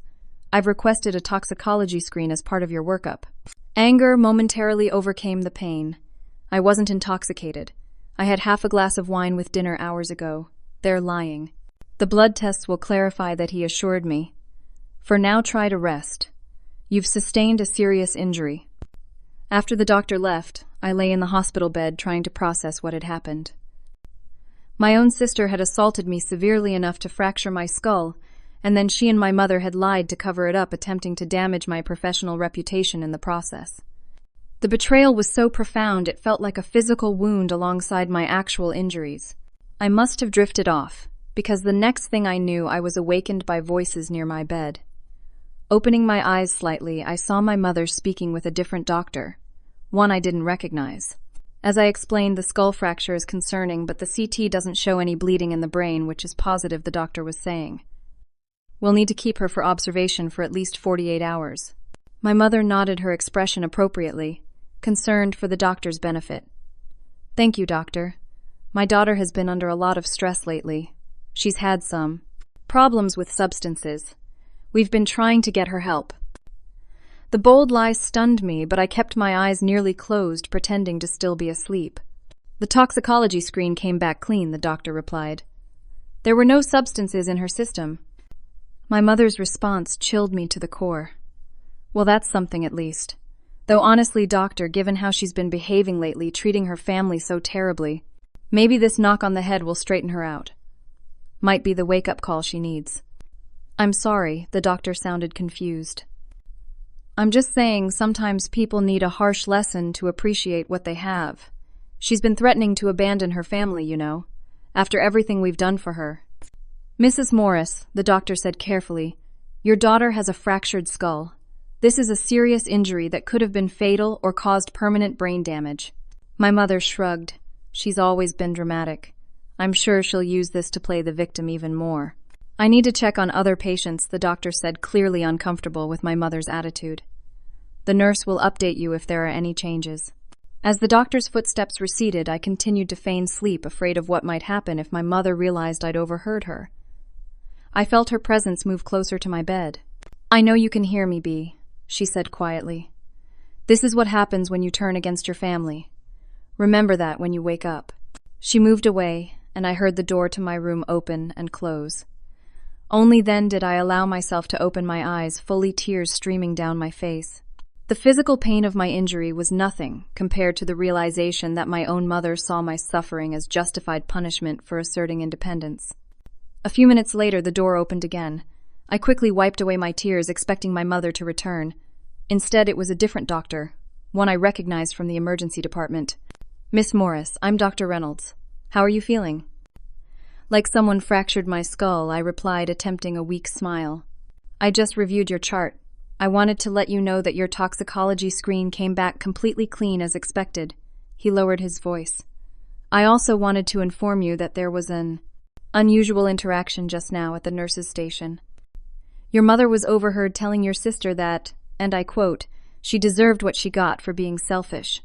I've requested a toxicology screen as part of your workup. Anger momentarily overcame the pain. I wasn't intoxicated. I had half a glass of wine with dinner hours ago. They're lying. The blood tests will clarify that, he assured me. For now, try to rest. You've sustained a serious injury. After the doctor left, I lay in the hospital bed trying to process what had happened. My own sister had assaulted me severely enough to fracture my skull, and then she and my mother had lied to cover it up, attempting to damage my professional reputation in the process. The betrayal was so profound it felt like a physical wound alongside my actual injuries. I must have drifted off, because the next thing I knew I was awakened by voices near my bed. Opening my eyes slightly, I saw my mother speaking with a different doctor, one I didn't recognize. As I explained, the skull fracture is concerning, but the CT doesn't show any bleeding in the brain, which is positive, the doctor was saying. We'll need to keep her for observation for at least 48 hours. My mother nodded, her expression appropriately, concerned for the doctor's benefit. Thank you, doctor. My daughter has been under a lot of stress lately. She's had some problems with substances. We've been trying to get her help. The bold lie stunned me, but I kept my eyes nearly closed, pretending to still be asleep. The toxicology screen came back clean, the doctor replied. There were no substances in her system. My mother's response chilled me to the core. Well, that's something at least. Though honestly, doctor, given how she's been behaving lately, treating her family so terribly, maybe this knock on the head will straighten her out. Might be the wake-up call she needs. I'm sorry, the doctor sounded confused. I'm just saying sometimes people need a harsh lesson to appreciate what they have. She's been threatening to abandon her family, you know, after everything we've done for her. Mrs. Morris, the doctor said carefully, your daughter has a fractured skull. This is a serious injury that could have been fatal or caused permanent brain damage. My mother shrugged. She's always been dramatic. I'm sure she'll use this to play the victim even more. I need to check on other patients, the doctor said, clearly uncomfortable with my mother's attitude. The nurse will update you if there are any changes. As the doctor's footsteps receded, I continued to feign sleep, afraid of what might happen if my mother realized I'd overheard her. I felt her presence move closer to my bed. I know you can hear me, Bee, she said quietly. This is what happens when you turn against your family. Remember that when you wake up. She moved away, and I heard the door to my room open and close. Only then did I allow myself to open my eyes, fully, tears streaming down my face. The physical pain of my injury was nothing compared to the realization that my own mother saw my suffering as justified punishment for asserting independence. A few minutes later, the door opened again. I quickly wiped away my tears, expecting my mother to return. Instead, it was a different doctor, one I recognized from the emergency department. Miss Morris, I'm Dr. Reynolds. How are you feeling? Like someone fractured my skull, I replied, attempting a weak smile. I just reviewed your chart. I wanted to let you know that your toxicology screen came back completely clean as expected. He lowered his voice. I also wanted to inform you that there was an unusual interaction just now at the nurse's station. Your mother was overheard telling your sister that, and I quote, she deserved what she got for being selfish.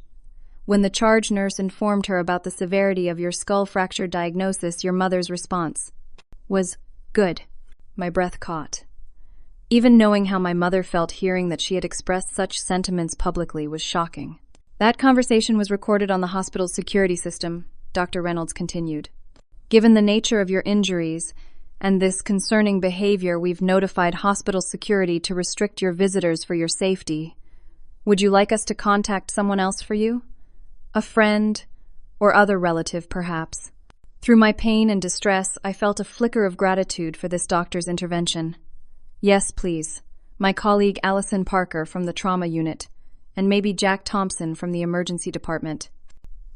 When the charge nurse informed her about the severity of your skull fracture diagnosis, your mother's response was, good. My breath caught. Even knowing how my mother felt hearing that she had expressed such sentiments publicly was shocking. That conversation was recorded on the hospital's security system, Dr. Reynolds continued. Given the nature of your injuries and this concerning behavior, we've notified hospital security to restrict your visitors for your safety. Would you like us to contact someone else for you? A friend or other relative, perhaps? Through my pain and distress, I felt a flicker of gratitude for this doctor's intervention. Yes, please. My colleague Allison Parker from the trauma unit, and maybe Jack Thompson from the emergency department.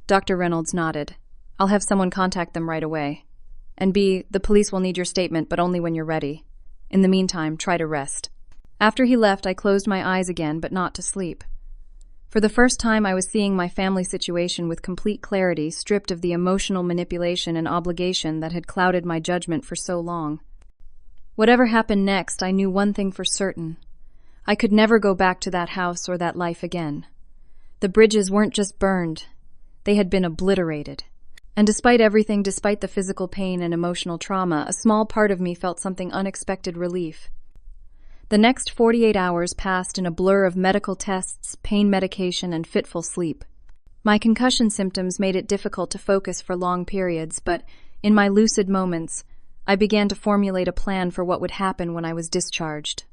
Dr. Reynolds nodded. I'll have someone contact them right away. And B, the police will need your statement, but only when you're ready. In the meantime, try to rest. After he left, I closed my eyes again, but not to sleep. For the first time, I was seeing my family situation with complete clarity, stripped of the emotional manipulation and obligation that had clouded my judgment for so long. Whatever happened next, I knew one thing for certain. I could never go back to that house or that life again. The bridges weren't just burned. They had been obliterated. And despite everything, despite the physical pain and emotional trauma, a small part of me felt something unexpected relief. The next 48 hours passed in a blur of medical tests, pain medication, and fitful sleep. My concussion symptoms made it difficult to focus for long periods, but in my lucid moments, I began to formulate a plan for what would happen when I was discharged.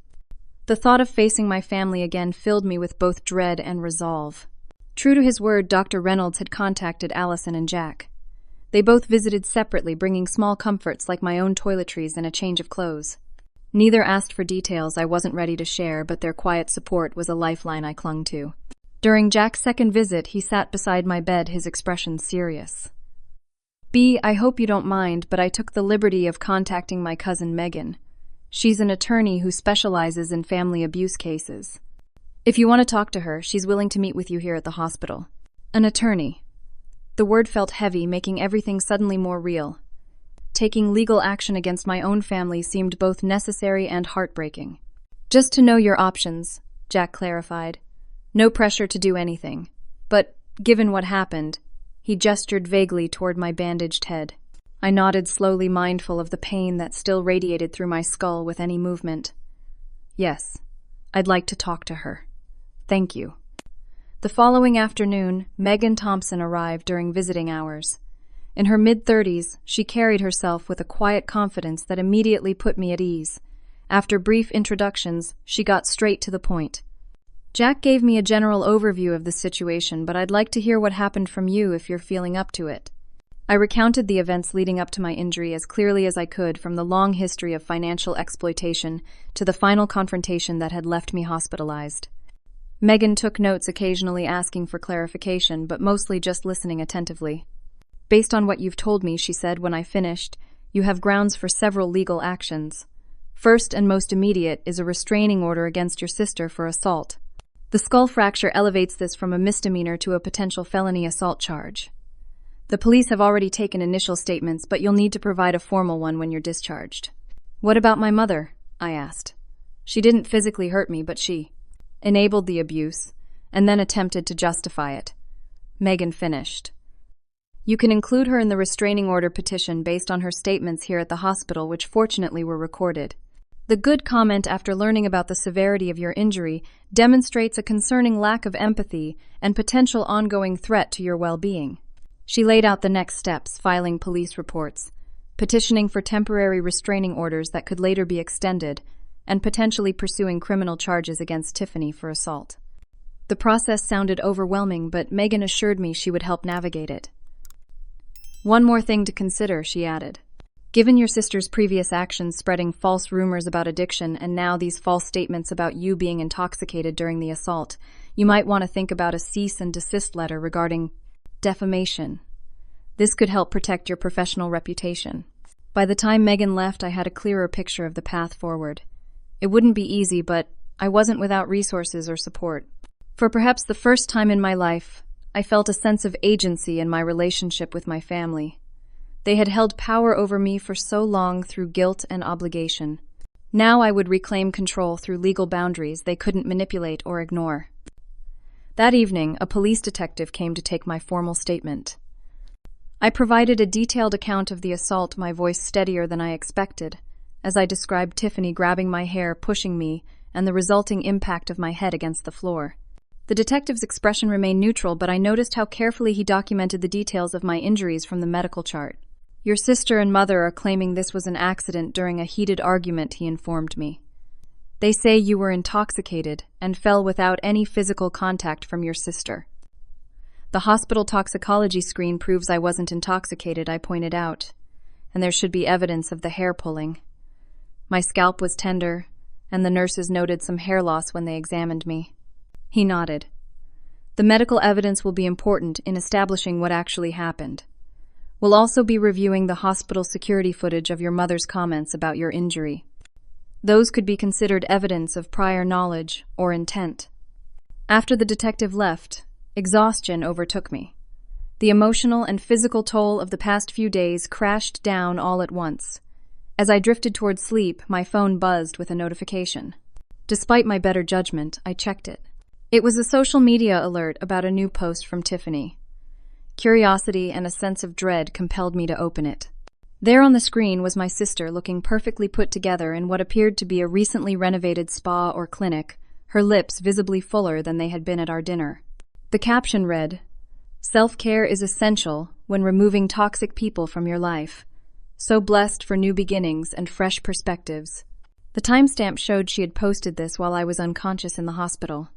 The thought of facing my family again filled me with both dread and resolve. True to his word, Dr. Reynolds had contacted Allison and Jack. They both visited separately, bringing small comforts like my own toiletries and a change of clothes. Neither asked for details I wasn't ready to share, but their quiet support was a lifeline I clung to. During Jack's second visit, he sat beside my bed, his expression serious. B, I hope you don't mind, but I took the liberty of contacting my cousin Megan. She's an attorney who specializes in family abuse cases. If you want to talk to her, she's willing to meet with you here at the hospital. An attorney. The word felt heavy, making everything suddenly more real. Taking legal action against my own family seemed both necessary and heartbreaking. Just to know your options, Jack clarified. No pressure to do anything. But, given what happened, he gestured vaguely toward my bandaged head. I nodded slowly, mindful of the pain that still radiated through my skull with any movement. Yes, I'd like to talk to her. Thank you. The following afternoon, Megan Thompson arrived during visiting hours. In her mid-30s, she carried herself with a quiet confidence that immediately put me at ease. After brief introductions, she got straight to the point. Jack gave me a general overview of the situation, but I'd like to hear what happened from you if you're feeling up to it. I recounted the events leading up to my injury as clearly as I could, from the long history of financial exploitation to the final confrontation that had left me hospitalized. Megan took notes, occasionally asking for clarification, but mostly just listening attentively. Based on what you've told me, she said when I finished, you have grounds for several legal actions. First and most immediate is a restraining order against your sister for assault. The skull fracture elevates this from a misdemeanor to a potential felony assault charge. The police have already taken initial statements, but you'll need to provide a formal one when you're discharged. What about my mother? I asked. She didn't physically hurt me, but she enabled the abuse and then attempted to justify it. Megan finished. You can include her in the restraining order petition based on her statements here at the hospital, which fortunately were recorded. The good comment after learning about the severity of your injury demonstrates a concerning lack of empathy and potential ongoing threat to your well-being. She laid out the next steps, filing police reports, petitioning for temporary restraining orders that could later be extended, and potentially pursuing criminal charges against Tiffany for assault. The process sounded overwhelming, but Megan assured me she would help navigate it. One more thing to consider, she added. Given your sister's previous actions spreading false rumors about addiction and now these false statements about you being intoxicated during the assault, you might want to think about a cease and desist letter regarding defamation. This could help protect your professional reputation. By the time Megan left, I had a clearer picture of the path forward. It wouldn't be easy, but I wasn't without resources or support. For perhaps the first time in my life, I felt a sense of agency in my relationship with my family. They had held power over me for so long through guilt and obligation. Now I would reclaim control through legal boundaries they couldn't manipulate or ignore. That evening, a police detective came to take my formal statement. I provided a detailed account of the assault, my voice steadier than I expected, as I described Tiffany grabbing my hair, pushing me, and the resulting impact of my head against the floor. The detective's expression remained neutral, but I noticed how carefully he documented the details of my injuries from the medical chart. Your sister and mother are claiming this was an accident during a heated argument, he informed me. They say you were intoxicated and fell without any physical contact from your sister. The hospital toxicology screen proves I wasn't intoxicated, I pointed out, and there should be evidence of the hair pulling. My scalp was tender, and the nurses noted some hair loss when they examined me. He nodded. The medical evidence will be important in establishing what actually happened. We'll also be reviewing the hospital security footage of your mother's comments about your injury. Those could be considered evidence of prior knowledge or intent. After the detective left, exhaustion overtook me. The emotional and physical toll of the past few days crashed down all at once. As I drifted toward sleep, my phone buzzed with a notification. Despite my better judgment, I checked it. It was a social media alert about a new post from Tiffany. Curiosity and a sense of dread compelled me to open it. There on the screen was my sister looking perfectly put together in what appeared to be a recently renovated spa or clinic, her lips visibly fuller than they had been at our dinner. The caption read, "Self-care is essential when removing toxic people from your life. So blessed for new beginnings and fresh perspectives." The timestamp showed she had posted this while I was unconscious in the hospital.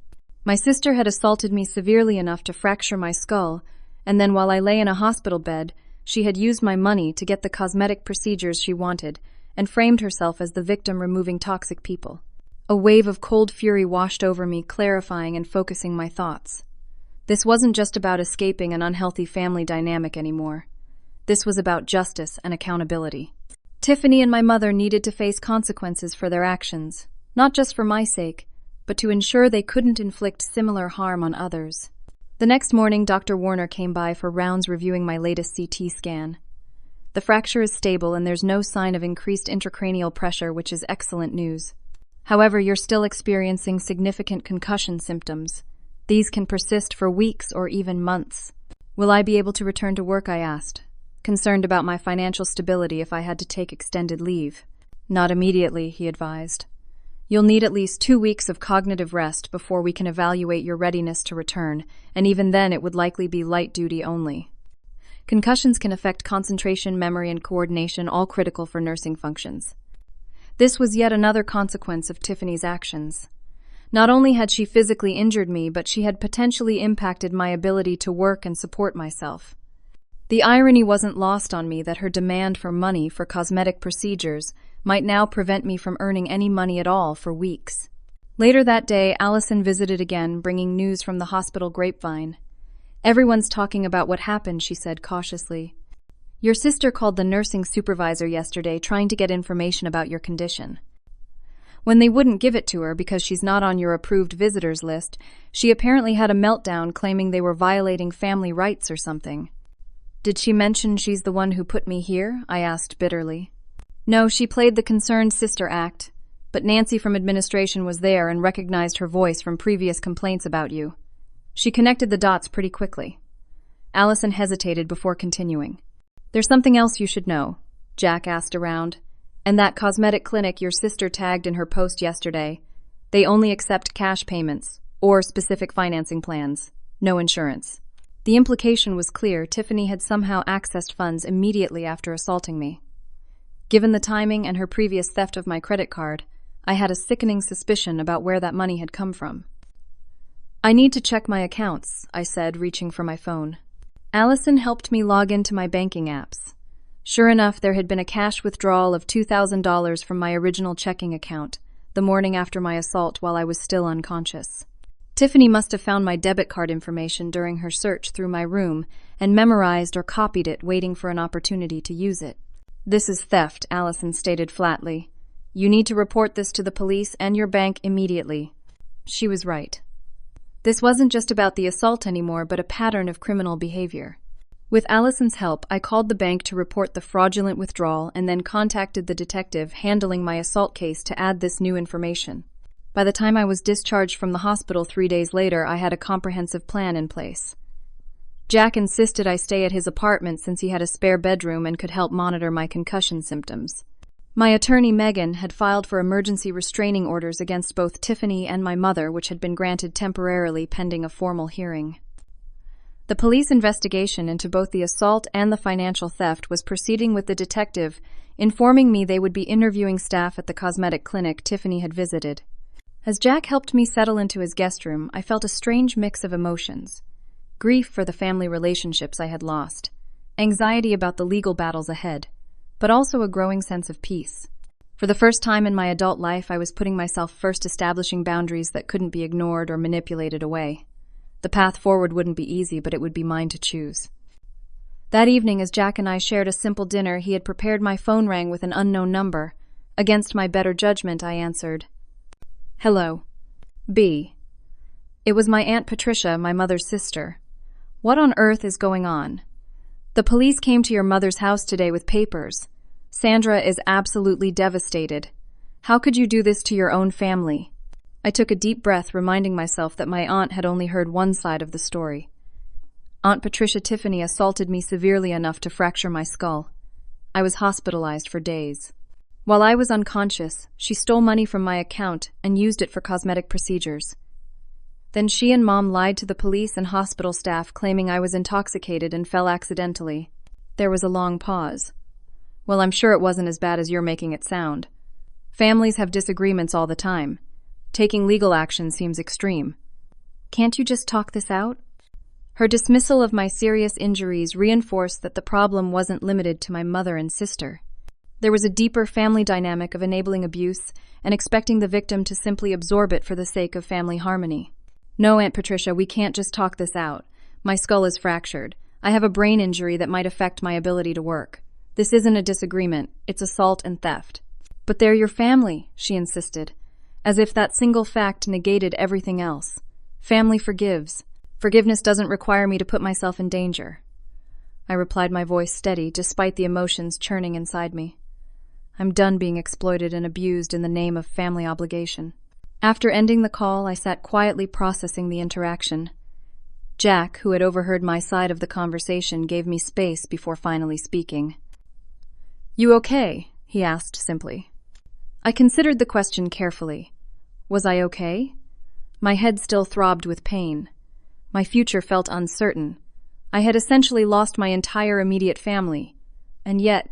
My sister had assaulted me severely enough to fracture my skull, and then while I lay in a hospital bed, she had used my money to get the cosmetic procedures she wanted and framed herself as the victim removing toxic people. A wave of cold fury washed over me, clarifying and focusing my thoughts. This wasn't just about escaping an unhealthy family dynamic anymore. This was about justice and accountability. Tiffany and my mother needed to face consequences for their actions, not just for my sake, but to ensure they couldn't inflict similar harm on others. The next morning, Dr. Warner came by for rounds reviewing my latest CT scan. The fracture is stable and there's no sign of increased intracranial pressure, which is excellent news. However, you're still experiencing significant concussion symptoms. These can persist for weeks or even months. Will I be able to return to work, I asked, concerned about my financial stability if I had to take extended leave. Not immediately, he advised. You'll need at least 2 weeks of cognitive rest before we can evaluate your readiness to return, and even then it would likely be light duty only. Concussions can affect concentration, memory, and coordination, all critical for nursing functions. This was yet another consequence of Tiffany's actions. Not only had she physically injured me, but she had potentially impacted my ability to work and support myself. The irony wasn't lost on me that her demand for money for cosmetic procedures might now prevent me from earning any money at all for weeks. Later that day, Allison visited again, bringing news from the hospital grapevine. "Everyone's talking about what happened," she said cautiously. "Your sister called the nursing supervisor yesterday trying to get information about your condition. When they wouldn't give it to her because she's not on your approved visitors list, she apparently had a meltdown claiming they were violating family rights or something." "Did she mention she's the one who put me here?" I asked bitterly. "No, she played the concerned sister act, but Nancy from administration was there and recognized her voice from previous complaints about you. She connected the dots pretty quickly." Allison hesitated before continuing. "There's something else you should know," Jack asked around. "And that cosmetic clinic your sister tagged in her post yesterday, they only accept cash payments or specific financing plans, no insurance." The implication was clear. Tiffany had somehow accessed funds immediately after assaulting me. Given the timing and her previous theft of my credit card, I had a sickening suspicion about where that money had come from. "I need to check my accounts," I said, reaching for my phone. Allison helped me log into my banking apps. Sure enough, there had been a cash withdrawal of $2,000 from my original checking account the morning after my assault while I was still unconscious. Tiffany must have found my debit card information during her search through my room and memorized or copied it, waiting for an opportunity to use it. "This is theft," Allison stated flatly. You need to report this to the police and your bank immediately." She was right. This wasn't just about the assault anymore, but a pattern of criminal behavior. With Allison's help, I called the bank to report the fraudulent withdrawal and then contacted the detective handling my assault case to add this new information. By the time I was discharged from the hospital 3 days later, I had a comprehensive plan in place. Jack insisted I stay at his apartment since he had a spare bedroom and could help monitor my concussion symptoms. My attorney, Megan, had filed for emergency restraining orders against both Tiffany and my mother, which had been granted temporarily pending a formal hearing. The police investigation into both the assault and the financial theft was proceeding, with the detective informing me they would be interviewing staff at the cosmetic clinic Tiffany had visited. As Jack helped me settle into his guest room, I felt a strange mix of emotions. Grief for the family relationships I had lost, anxiety about the legal battles ahead, but also a growing sense of peace. For the first time in my adult life, I was putting myself first, establishing boundaries that couldn't be ignored or manipulated away. The path forward wouldn't be easy, but it would be mine to choose. That evening, as Jack and I shared a simple dinner he had prepared, my phone rang with an unknown number. Against my better judgment, I answered. "Hello. B." It was my Aunt Patricia, my mother's sister. "What on earth is going on? The police came to your mother's house today with papers. Sandra is absolutely devastated. How could you do this to your own family?" I took a deep breath, reminding myself that my aunt had only heard one side of the story. Aunt Patricia, Tiffany assaulted me severely enough to fracture my skull. I was hospitalized for days. While I was unconscious, she stole money from my account and used it for cosmetic procedures. Then she and Mom lied to the police and hospital staff, claiming I was intoxicated and fell accidentally. There was a long pause. "Well, I'm sure it wasn't as bad as you're making it sound. Families have disagreements all the time. Taking legal action seems extreme. Can't you just talk this out?" Her dismissal of my serious injuries reinforced that the problem wasn't limited to my mother and sister. There was a deeper family dynamic of enabling abuse and expecting the victim to simply absorb it for the sake of family harmony. "No, Aunt Patricia, we can't just talk this out. My skull is fractured. I have a brain injury that might affect my ability to work. This isn't a disagreement, it's assault and theft." "But they're your family," she insisted, as if that single fact negated everything else. "Family forgives. Forgiveness doesn't require me to put myself in danger." I replied, my voice steady, despite the emotions churning inside me. I'm done being exploited and abused in the name of family obligation. After ending the call, I sat quietly processing the interaction. Jack, who had overheard my side of the conversation, gave me space before finally speaking. "You okay?" he asked simply. I considered the question carefully. Was I okay? My head still throbbed with pain. My future felt uncertain. I had essentially lost my entire immediate family. And yet,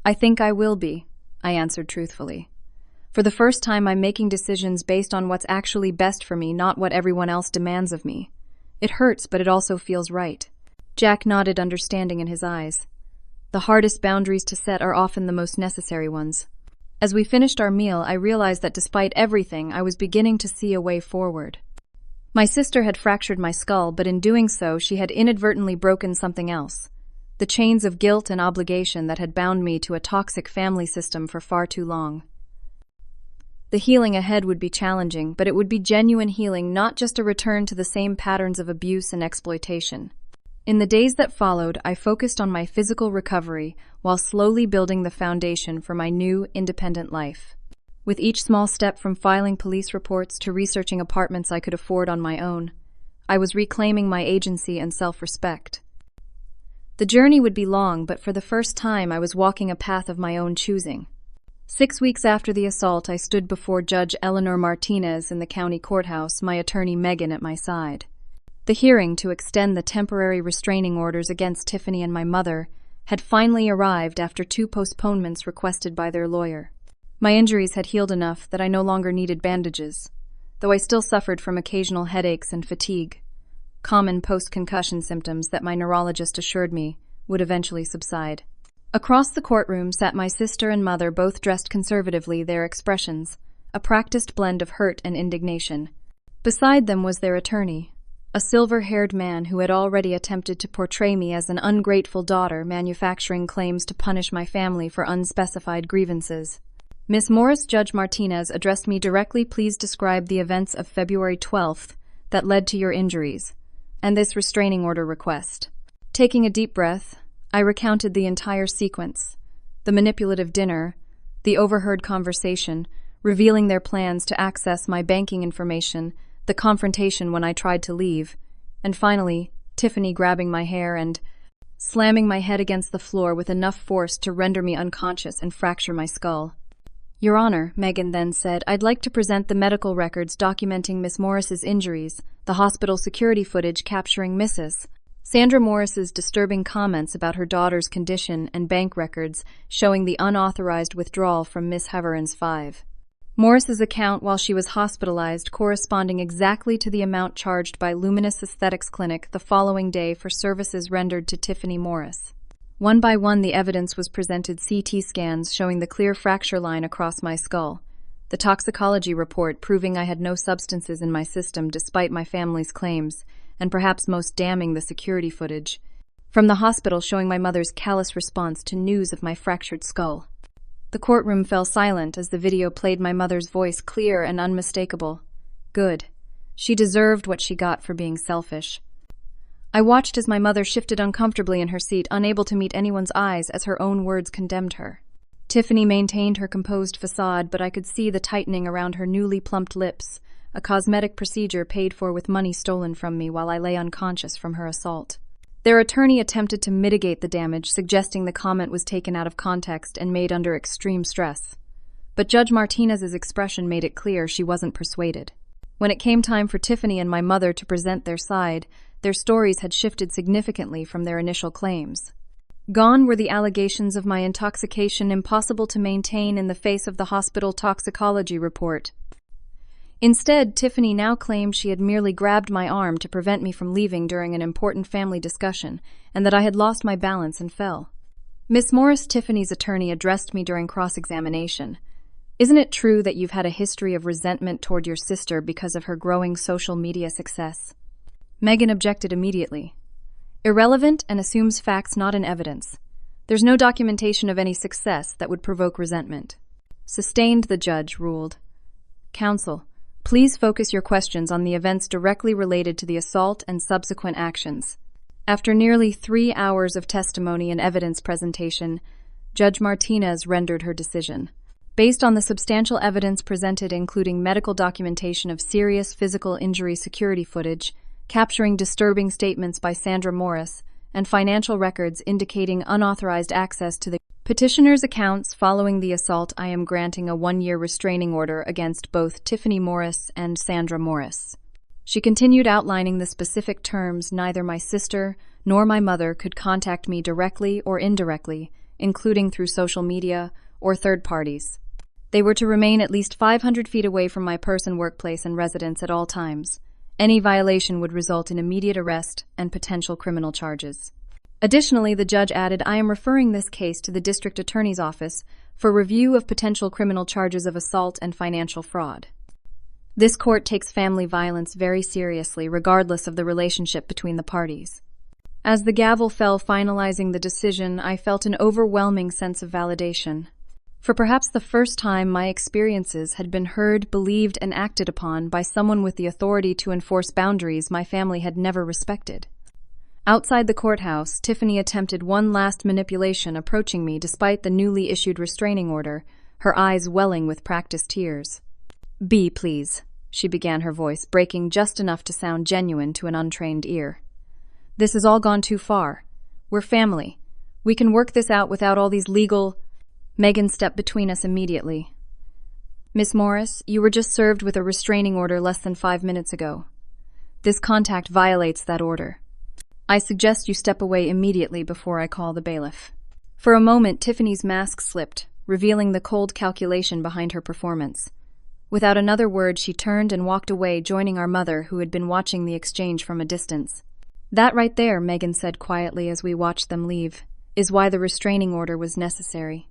"I think I will be," I answered truthfully. "For the first time, I'm making decisions based on what's actually best for me, not what everyone else demands of me. It hurts, but it also feels right." Jack nodded, understanding in his eyes. The hardest boundaries to set are often the most necessary ones. As we finished our meal, I realized that despite everything, I was beginning to see a way forward. My sister had fractured my skull, but in doing so, she had inadvertently broken something else. The chains of guilt and obligation that had bound me to a toxic family system for far too long. The healing ahead would be challenging, but it would be genuine healing, not just a return to the same patterns of abuse and exploitation. In the days that followed, I focused on my physical recovery while slowly building the foundation for my new, independent life. With each small step, from filing police reports to researching apartments I could afford on my own, I was reclaiming my agency and self-respect. The journey would be long, but for the first time I was walking a path of my own choosing. 6 weeks after the assault, I stood before Judge Eleanor Martinez in the county courthouse, my attorney Megan at my side. The hearing to extend the temporary restraining orders against Tiffany and my mother had finally arrived after 2 postponements requested by their lawyer. My injuries had healed enough that I no longer needed bandages, though I still suffered from occasional headaches and fatigue, common post-concussion symptoms that my neurologist assured me would eventually subside. Across the courtroom sat my sister and mother, both dressed conservatively, their expressions a practiced blend of hurt and indignation. Beside them was their attorney, a silver-haired man who had already attempted to portray me as an ungrateful daughter manufacturing claims to punish my family for unspecified grievances. Miss Morris, Judge Martinez addressed me directly. Please describe the events of February 12th that led to your injuries, and this restraining order request. Taking a deep breath, I recounted the entire sequence: the manipulative dinner, the overheard conversation, revealing their plans to access my banking information, the confrontation when I tried to leave, and finally, Tiffany grabbing my hair and slamming my head against the floor with enough force to render me unconscious and fracture my skull. Your Honor, Megan then said, I'd like to present the medical records documenting Miss Morris's injuries, the hospital security footage capturing Mrs. Sandra Morris's disturbing comments about her daughter's condition, and bank records showing the unauthorized withdrawal from Miss Heveren's 5. Morris's account while she was hospitalized corresponding exactly to the amount charged by Luminous Aesthetics Clinic the following day for services rendered to Tiffany Morris. One by one, the evidence was presented: CT scans showing the clear fracture line across my skull, the toxicology report proving I had no substances in my system despite my family's claims, and perhaps most damning, the security footage from the hospital showing my mother's callous response to news of my fractured skull. The courtroom fell silent as the video played my mother's voice, clear and unmistakable. Good. She deserved what she got for being selfish. I watched as my mother shifted uncomfortably in her seat, unable to meet anyone's eyes as her own words condemned her. Tiffany maintained her composed facade, but I could see the tightening around her newly plumped lips, a cosmetic procedure paid for with money stolen from me while I lay unconscious from her assault. Their attorney attempted to mitigate the damage, suggesting the comment was taken out of context and made under extreme stress. But Judge Martinez's expression made it clear she wasn't persuaded. When it came time for Tiffany and my mother to present their side, their stories had shifted significantly from their initial claims. Gone were the allegations of my intoxication, impossible to maintain in the face of the hospital toxicology report. Instead, Tiffany now claimed she had merely grabbed my arm to prevent me from leaving during an important family discussion, and that I had lost my balance and fell. Miss Morris, Tiffany's attorney, addressed me during cross-examination. Isn't it true that you've had a history of resentment toward your sister because of her growing social media success? Megan objected immediately. Irrelevant and assumes facts not in evidence. There's no documentation of any success that would provoke resentment. Sustained, the judge ruled. Counsel, please focus your questions on the events directly related to the assault and subsequent actions. After nearly 3 hours of testimony and evidence presentation, Judge Martinez rendered her decision. Based on the substantial evidence presented, including medical documentation of serious physical injury security footage, capturing disturbing statements by Sandra Morris, and financial records indicating unauthorized access to the petitioner's accounts following the assault, I am granting a 1-year restraining order against both Tiffany Morris and Sandra Morris. She continued outlining the specific terms. Neither my sister nor my mother could contact me directly or indirectly, including through social media or third parties. They were to remain at least 500 feet away from my person, workplace, and residence at all times. Any violation would result in immediate arrest and potential criminal charges. Additionally, the judge added, I am referring this case to the district attorney's office for review of potential criminal charges of assault and financial fraud. This court takes family violence very seriously, regardless of the relationship between the parties. As the gavel fell, finalizing the decision, I felt an overwhelming sense of validation. For perhaps the first time, my experiences had been heard, believed, and acted upon by someone with the authority to enforce boundaries my family had never respected. Outside the courthouse, Tiffany attempted one last manipulation, approaching me despite the newly issued restraining order, her eyes welling with practiced tears. "Be, please," she began, her voice breaking just enough to sound genuine to an untrained ear. "This has all gone too far. We're family. We can work this out without all these legal—" Megan stepped between us immediately. "Miss Morris, you were just served with a restraining order less than 5 minutes ago. This contact violates that order. I suggest you step away immediately before I call the bailiff." For a moment, Tiffany's mask slipped, revealing the cold calculation behind her performance. Without another word, she turned and walked away, joining our mother, who had been watching the exchange from a distance. "That right there," Megan said quietly as we watched them leave, "is why the restraining order was necessary.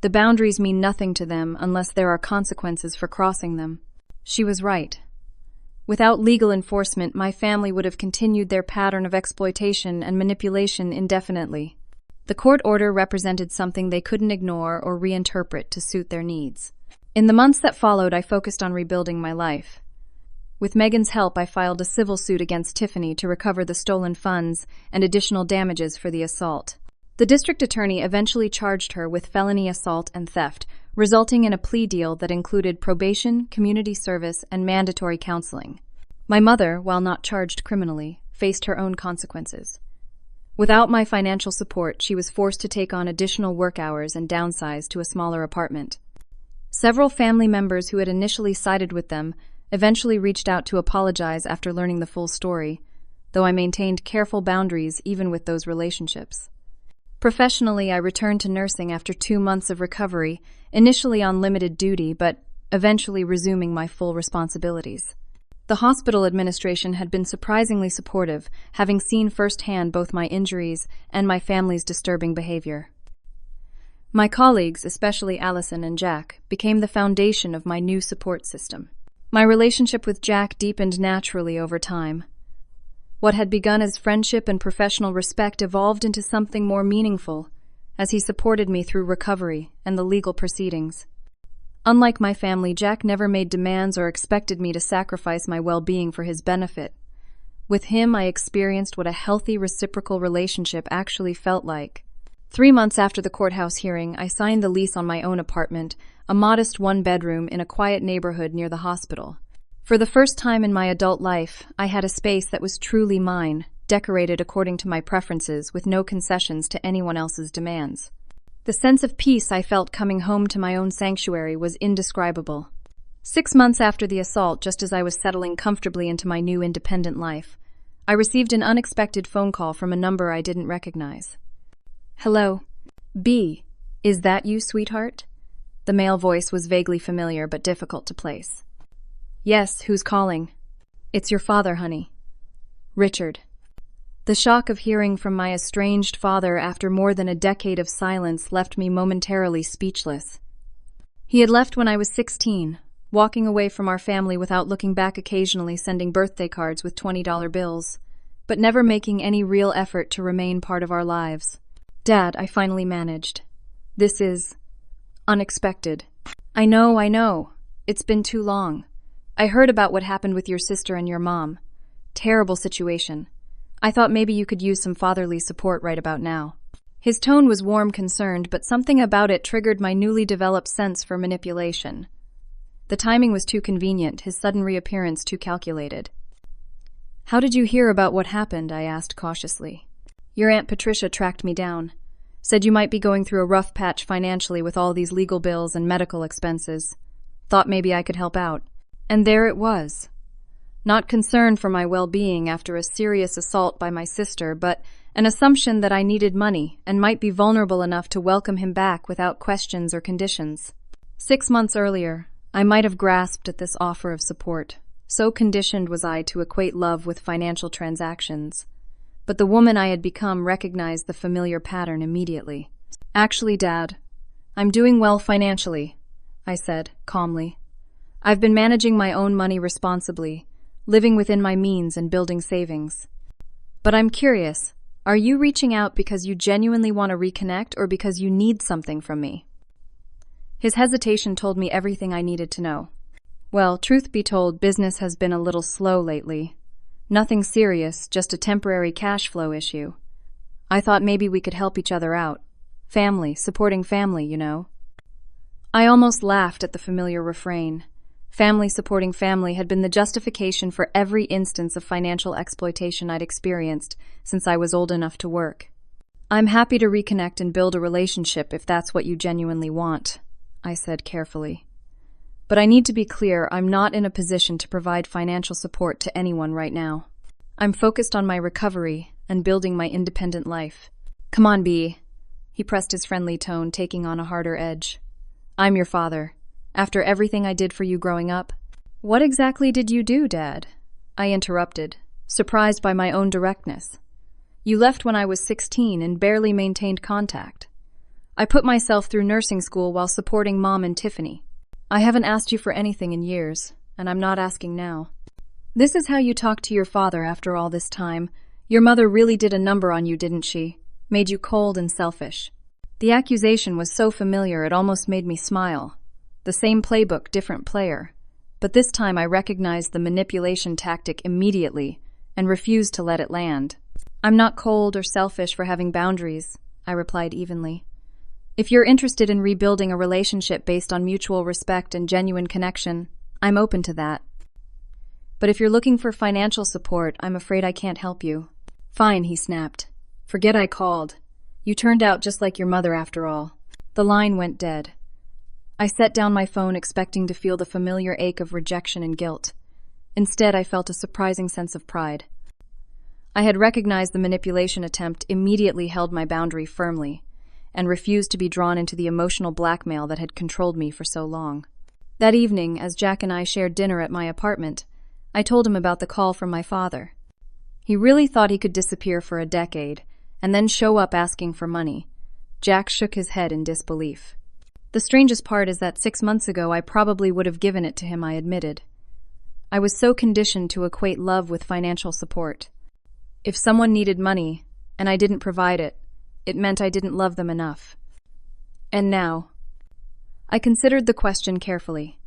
The boundaries mean nothing to them unless there are consequences for crossing them." She was right. Without legal enforcement, my family would have continued their pattern of exploitation and manipulation indefinitely. The court order represented something they couldn't ignore or reinterpret to suit their needs. In the months that followed, I focused on rebuilding my life. With Megan's help, I filed a civil suit against Tiffany to recover the stolen funds and additional damages for the assault. The district attorney eventually charged her with felony assault and theft, resulting in a plea deal that included probation, community service, and mandatory counseling. My mother, while not charged criminally, faced her own consequences. Without my financial support, she was forced to take on additional work hours and downsize to a smaller apartment. Several family members who had initially sided with them eventually reached out to apologize after learning the full story, though I maintained careful boundaries even with those relationships. Professionally, I returned to nursing after 2 months of recovery, initially on limited duty, but eventually resuming my full responsibilities. The hospital administration had been surprisingly supportive, having seen firsthand both my injuries and my family's disturbing behavior. My colleagues, especially Allison and Jack, became the foundation of my new support system. My relationship with Jack deepened naturally over time. What had begun as friendship and professional respect evolved into something more meaningful, as he supported me through recovery and the legal proceedings. Unlike my family, Jack never made demands or expected me to sacrifice my well-being for his benefit. With him, I experienced what a healthy reciprocal relationship actually felt like. 3 months after the courthouse hearing, I signed the lease on my own apartment, a modest 1-bedroom in a quiet neighborhood near the hospital. For the first time in my adult life, I had a space that was truly mine, decorated according to my preferences with no concessions to anyone else's demands. The sense of peace I felt coming home to my own sanctuary was indescribable. 6 months after the assault, just as I was settling comfortably into my new independent life, I received an unexpected phone call from a number I didn't recognize. "Hello. B. Is that you, sweetheart?" The male voice was vaguely familiar but difficult to place. "Yes, who's calling?" "It's your father, honey." "Richard." The shock of hearing from my estranged father after more than a decade of silence left me momentarily speechless. He had left when I was 16, walking away from our family without looking back, occasionally sending birthday cards with $20 bills, but never making any real effort to remain part of our lives. "Dad," I finally managed. "This is unexpected." I know. It's been too long. I heard about what happened with your sister and your mom. Terrible situation. I thought maybe you could use some fatherly support right about now." His tone was warm, concerned, but something about it triggered my newly developed sense for manipulation. The timing was too convenient, his sudden reappearance too calculated. "How did you hear about what happened?" I asked cautiously. "Your Aunt Patricia tracked me down. Said you might be going through a rough patch financially with all these legal bills and medical expenses. Thought maybe I could help out." And there it was. Not concern for my well-being after a serious assault by my sister, but an assumption that I needed money and might be vulnerable enough to welcome him back without questions or conditions. 6 months earlier, I might have grasped at this offer of support. So conditioned was I to equate love with financial transactions. But the woman I had become recognized the familiar pattern immediately. "Actually, Dad, I'm doing well financially," I said, calmly. "I've been managing my own money responsibly, living within my means and building savings. But I'm curious, are you reaching out because you genuinely want to reconnect or because you need something from me?" His hesitation told me everything I needed to know. "Well, truth be told, business has been a little slow lately. Nothing serious, just a temporary cash flow issue. I thought maybe we could help each other out. Family, supporting family, you know." I almost laughed at the familiar refrain. Family supporting family had been the justification for every instance of financial exploitation I'd experienced since I was old enough to work. "I'm happy to reconnect and build a relationship if that's what you genuinely want," I said carefully. "But I need to be clear, I'm not in a position to provide financial support to anyone right now. I'm focused on my recovery and building my independent life." "Come on, B." He pressed his friendly tone, taking on a harder edge. "I'm your father. After everything I did for you growing up." "What exactly did you do, Dad?" I interrupted, surprised by my own directness. "You left when I was 16 and barely maintained contact. I put myself through nursing school while supporting Mom and Tiffany. I haven't asked you for anything in years, and I'm not asking now." "This is how you talk to your father after all this time. Your mother really did a number on you, didn't she?" made you cold and selfish. The accusation was so familiar it almost made me smile. The same playbook, different player. But this time I recognized the manipulation tactic immediately and refused to let it land. I'm not cold or selfish for having boundaries, I replied evenly. If you're interested in rebuilding a relationship based on mutual respect and genuine connection, I'm open to that. But if you're looking for financial support, I'm afraid I can't help you. Fine, he snapped. Forget I called. You turned out just like your mother after all. The line went dead. I set down my phone expecting to feel the familiar ache of rejection and guilt. Instead, I felt a surprising sense of pride. I had recognized the manipulation attempt, immediately held my boundary firmly, and refused to be drawn into the emotional blackmail that had controlled me for so long. That evening, as Jack and I shared dinner at my apartment, I told him about the call from my father. He really thought he could disappear for a decade, and then show up asking for money. Jack shook his head in disbelief. The strangest part is that 6 months ago I probably would have given it to him, I admitted. I was so conditioned to equate love with financial support. If someone needed money, and I didn't provide it, it meant I didn't love them enough. And now, I considered the question carefully.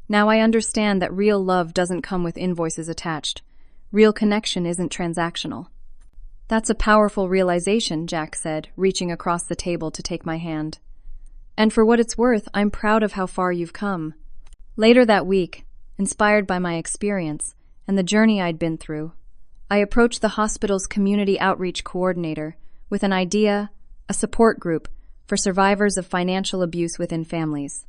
Now I understand that real love doesn't come with invoices attached. Real connection isn't transactional. That's a powerful realization, Jack said, reaching across the table to take my hand. And for what it's worth, I'm proud of how far you've come. Later that week, inspired by my experience and the journey I'd been through, I approached the hospital's community outreach coordinator with an idea, a support group for survivors of financial abuse within families.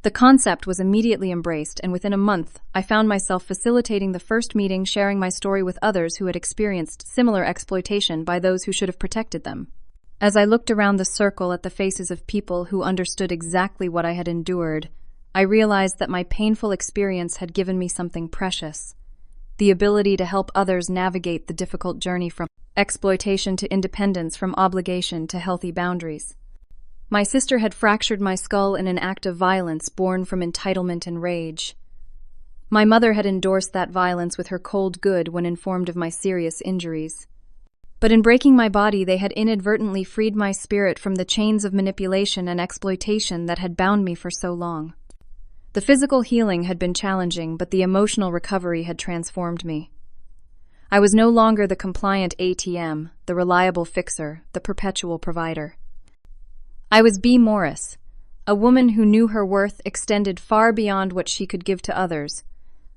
The concept was immediately embraced, and within a month, I found myself facilitating the first meeting, sharing my story with others who had experienced similar exploitation by those who should have protected them. As I looked around the circle at the faces of people who understood exactly what I had endured, I realized that my painful experience had given me something precious: the ability to help others navigate the difficult journey from exploitation to independence, from obligation to healthy boundaries. My sister had fractured my skull in an act of violence born from entitlement and rage. My mother had endorsed that violence with her cold good when informed of my serious injuries. But in breaking my body, they had inadvertently freed my spirit from the chains of manipulation and exploitation that had bound me for so long. The physical healing had been challenging, but the emotional recovery had transformed me. I was no longer the compliant ATM, the reliable fixer, the perpetual provider. I was B. Morris, a woman who knew her worth extended far beyond what she could give to others,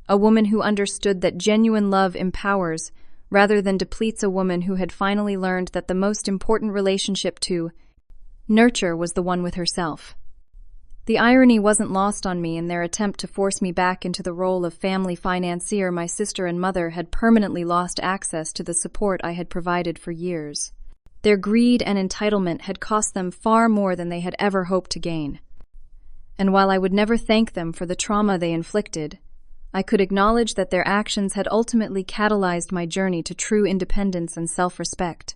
a woman who understood that genuine love empowers rather than depletes, a woman who had finally learned that the most important relationship to nurture was the one with herself. The irony wasn't lost on me. In their attempt to force me back into the role of family financier, my sister and mother had permanently lost access to the support I had provided for years. Their greed and entitlement had cost them far more than they had ever hoped to gain. And while I would never thank them for the trauma they inflicted, I could acknowledge that their actions had ultimately catalyzed my journey to true independence and self-respect.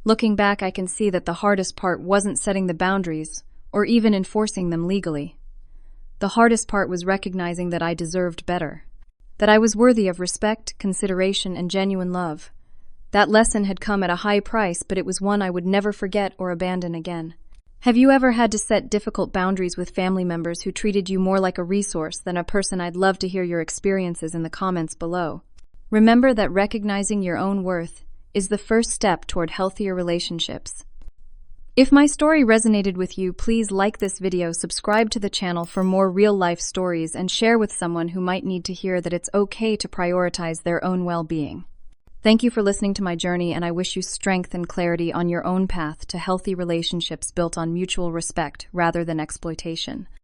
Looking back, I can see that the hardest part wasn't setting the boundaries or even enforcing them legally. The hardest part was recognizing that I deserved better, that I was worthy of respect, consideration, and genuine love. That lesson had come at a high price, but it was one I would never forget or abandon again. Have you ever had to set difficult boundaries with family members who treated you more like a resource than a person? I'd love to hear your experiences in the comments below. Remember that recognizing your own worth is the first step toward healthier relationships. If my story resonated with you, please like this video, subscribe to the channel for more real-life stories, and share with someone who might need to hear that it's okay to prioritize their own well-being. Thank you for listening to my journey, and I wish you strength and clarity on your own path to healthy relationships built on mutual respect rather than exploitation.